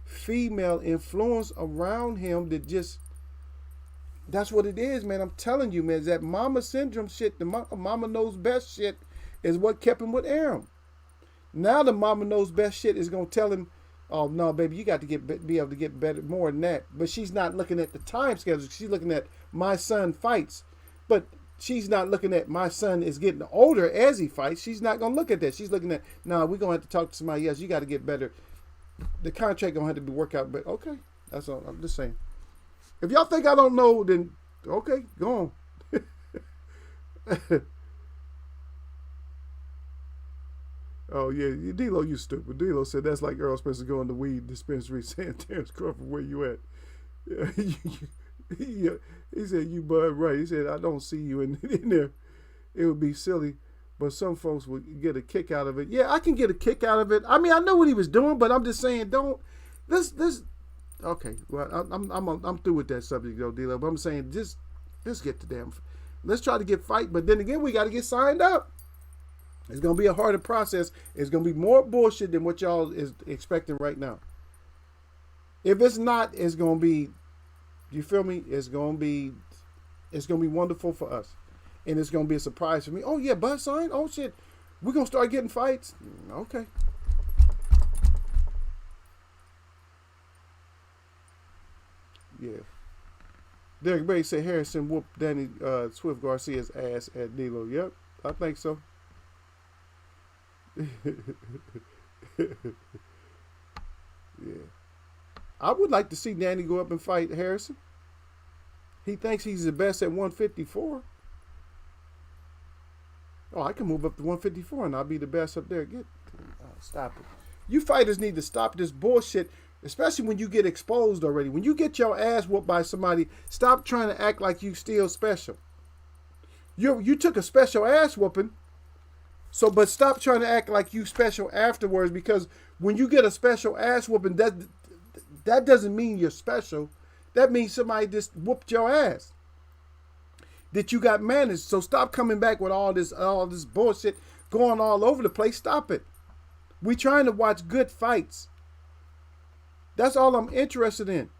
[SPEAKER 1] female influence around him that just. That's what it is, man. I'm telling you, man. It's that mama syndrome shit. The mama knows best shit is what kept him with Aram. Now the mama knows best shit is gonna tell him, oh no, baby, you got to be able to get better, more than that. But she's not looking at the time schedule. She's looking at my son fights, but she's not looking at my son is getting older as he fights. She's not gonna look at that. She's looking at, nah, we're gonna have to talk to somebody else. You got to get better. The contract gonna have to be worked out. But okay, that's all. I'm just saying. If y'all think I don't know, then okay, go on. Oh, yeah, D-Lo, you stupid. D-Lo said that's like Earl Spencer going to weed dispensary saying, Terrence Crawford, where you at? Yeah, he said, you Bud, right. He said, I don't see you in there. It would be silly, but some folks would get a kick out of it. Yeah, I can get a kick out of it. I mean, I know what he was doing, but I'm just saying, okay, well, I'm through with that subject, though, D-Lo, but I'm saying, just get the damn, let's try to get fight, but then again, we got to get signed up. It's going to be a harder process. It's going to be more bullshit than what y'all is expecting right now. If it's not, it's going to be, you feel me? It's going to be wonderful for us. And it's going to be a surprise for me. Oh, yeah, Bud signed? Oh, shit. We're going to start getting fights? Okay. Yeah. Derek Bay said Harrison whooped Danny Swift Garcia's ass at D-Lo. Yep, I think so. Yeah, I would like to see Danny go up and fight Harrison. He thinks he's the best at 154. Oh, I can move up to 154 and I'll be the best up there. Stop it. You fighters need to stop this bullshit, especially when you get exposed already. When you get your ass whooped by somebody, stop trying to act like you still special. You took a special ass whooping. So, but stop trying to act like you special afterwards, because when you get a special ass whooping, that doesn't mean you're special. That means somebody just whooped your ass. That you got managed. So stop coming back with all this bullshit going all over the place. Stop it. We trying to watch good fights. That's all I'm interested in.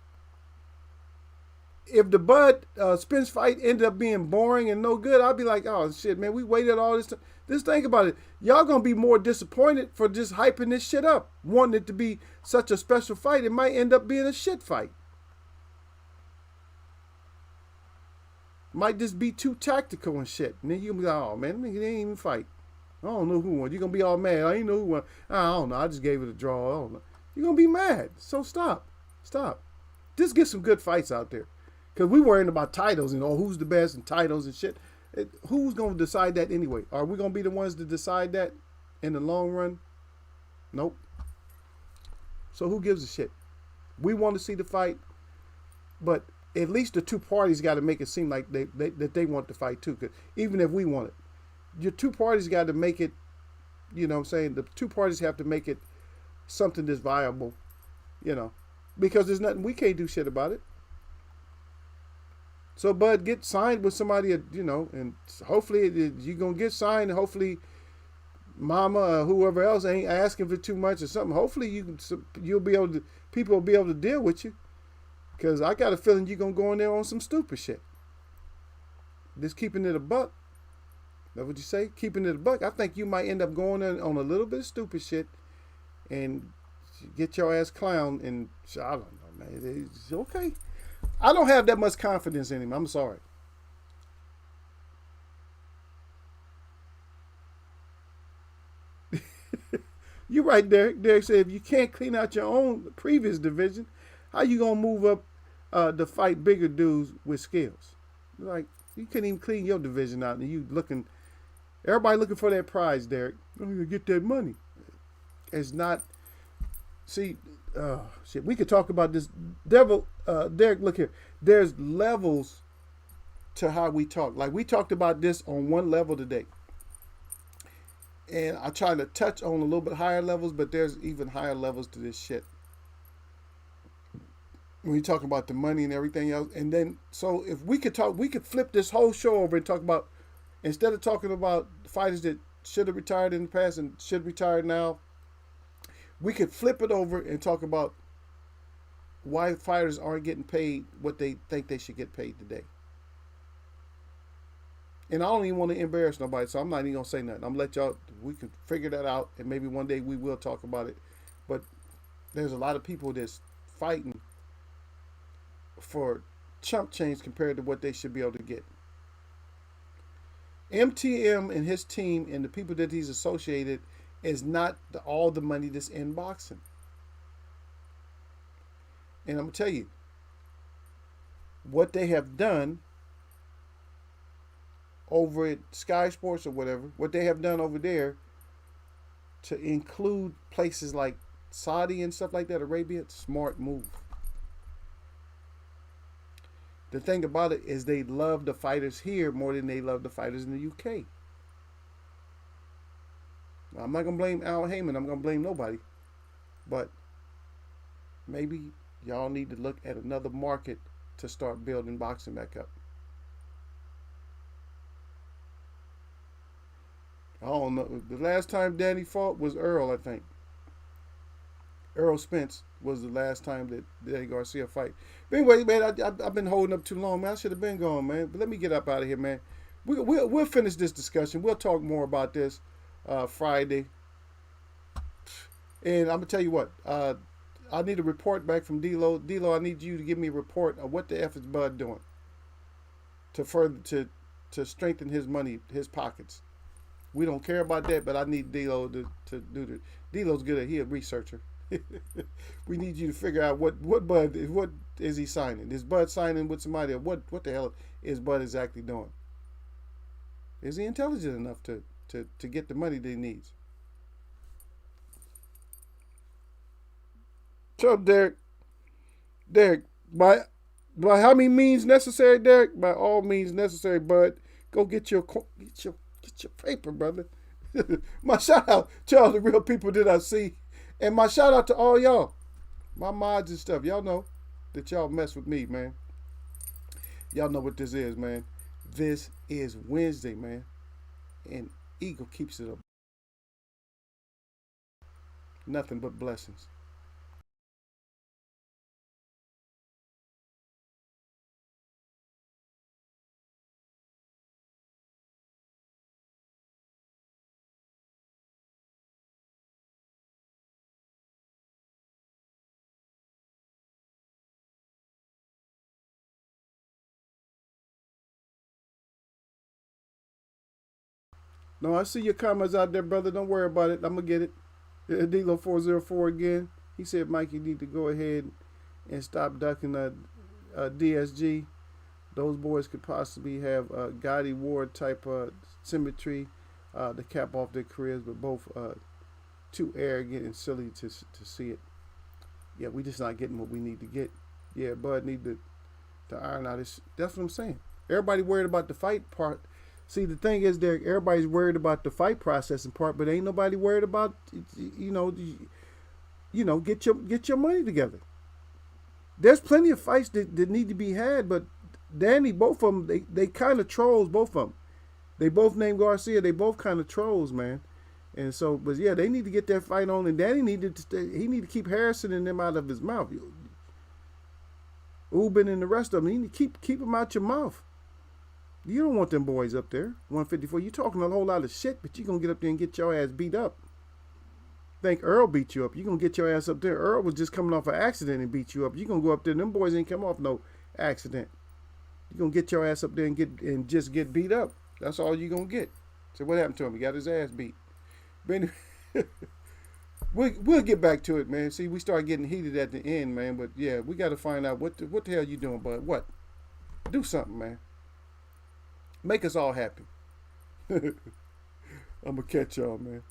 [SPEAKER 1] If the Bud Spence fight ended up being boring and no good, I'd be like, oh shit, man, we waited all this time. Just think about it. Y'all gonna be more disappointed for just hyping this shit up, wanting it to be such a special fight. It might end up being a shit fight. Might just be too tactical and shit. And then you'll be like, oh man, they didn't even fight. I don't know who won. You're gonna be all mad. I ain't know who won. I don't know. I just gave it a draw. I don't know. You're gonna be mad. So stop. Just get some good fights out there. Because we worrying about titles and who's the best and titles and shit. Who's going to decide that anyway? Are we going to be the ones to decide that in the long run? Nope. So who gives a shit? We want to see the fight, but at least the two parties got to make it seem like that they want the fight too. Cause even if we want it, your two parties got to make it, you know what I'm saying? The two parties have to make it something that's viable, you know, because there's nothing, we can't do shit about it. So, Bud, get signed with somebody, you know, and hopefully you're going to get signed. And hopefully mama or whoever else ain't asking for too much or something. Hopefully you'll be able to, people will be able to deal with you. Because I got a feeling you're going to go in there on some stupid shit. Just keeping it a buck. That's what you say? Keeping it a buck. I think you might end up going on a little bit of stupid shit and get your ass clown. And I don't know, man. It's okay. I don't have that much confidence in him. I'm sorry. You're right, Derek. Derek said if you can't clean out your own previous division, how you gonna move up to fight bigger dudes with skills? Like you couldn't even clean your division out, and you looking. Everybody looking for that prize, Derek. Oh, you get that money. It's not. See, shit. We could talk about this. Derek, look here. There's levels to how we talk. Like we talked about this on one level today. And I try to touch on a little bit higher levels, but there's even higher levels to this shit. When you talk about the money and everything else. And then, so if we could talk, we could flip this whole show over and talk about, instead of talking about fighters that should have retired in the past and should retire now, we could flip it over and talk about why fighters aren't getting paid what they think they should get paid today. And I don't even want to embarrass nobody, so I'm not even going to say nothing. I'm going to let y'all, we can figure that out, and maybe one day we will talk about it. But there's a lot of people that's fighting for chump change compared to what they should be able to get. MTM and his team and the people that he's associated is not all the money that's in boxing. And I'm going to tell you, what they have done over at Sky Sports or whatever, what they have done over there to include places like Saudi and stuff like that, Arabia, smart move. The thing about it is they love the fighters here more than they love the fighters in the UK. I'm not going to blame Al Heyman. I'm going to blame nobody. But maybe y'all need to look at another market to start building boxing back up. I don't know. The last time Danny fought was Earl, I think. Earl Spence was the last time that Danny Garcia fight. But anyway, man, I've been holding up too long, man. I should have been gone, man. But let me get up out of here, man. We'll finish this discussion. We'll talk more about this Friday. And I'm going to tell you what. I need a report back from D-Lo. D-Lo, I need you to give me a report of what the F is Bud doing to strengthen his money, his pockets. We don't care about that, but I need D-Lo to do the. D-Lo's good at. He a researcher. We need you to figure out what is he signing? Is Bud signing with somebody? Or what the hell is Bud exactly doing? Is he intelligent enough to get the money that he needs? So Derek, by how many means necessary, Derek? By all means necessary, Bud. Go get your paper, brother. My shout out to all the real people that I see. And my shout out to all y'all. My mods and stuff. Y'all know that y'all mess with me, man. Y'all know what this is, man. This is Wednesday, man. And Eagle keeps it up. Nothing but blessings. No, I see your comments out there, brother. Don't worry about it. I'm going to get it. Dilo 404 again. He said, Mike, you need to go ahead and stop ducking DSG. Those boys could possibly have Gotti Ward type symmetry to cap off their careers, but both too arrogant and silly to see it. Yeah, we just not getting what we need to get. Yeah, Bud need to iron out his. That's what I'm saying. Everybody worried about the fight part. See, the thing is, Derek, everybody's worried about the fight processing part, but ain't nobody worried about, get your money together. There's plenty of fights that need to be had, but Danny, both of them, they kind of trolls, both of them. They both named Garcia. They both kind of trolls, man. And so, but yeah, they need to get that fight on, and Danny need to keep Harrison and them out of his mouth. Ubin and the rest of them, he need to keep them out your mouth. You don't want them boys up there. 154. You talking a whole lot of shit, but you gonna get up there and get your ass beat up. Think Earl beat you up. You gonna get your ass up there. Earl was just coming off an accident and beat you up. You gonna go up there. Them boys ain't come off no accident. You gonna get your ass up there and just get beat up. That's all you gonna get. So what happened to him? He got his ass beat. But anyway, we'll get back to it, man. See, we start getting heated at the end, man. But yeah, we got to find out what the hell you doing, bud. What? Do something, man. Make us all happy. I'm gonna catch y'all, man.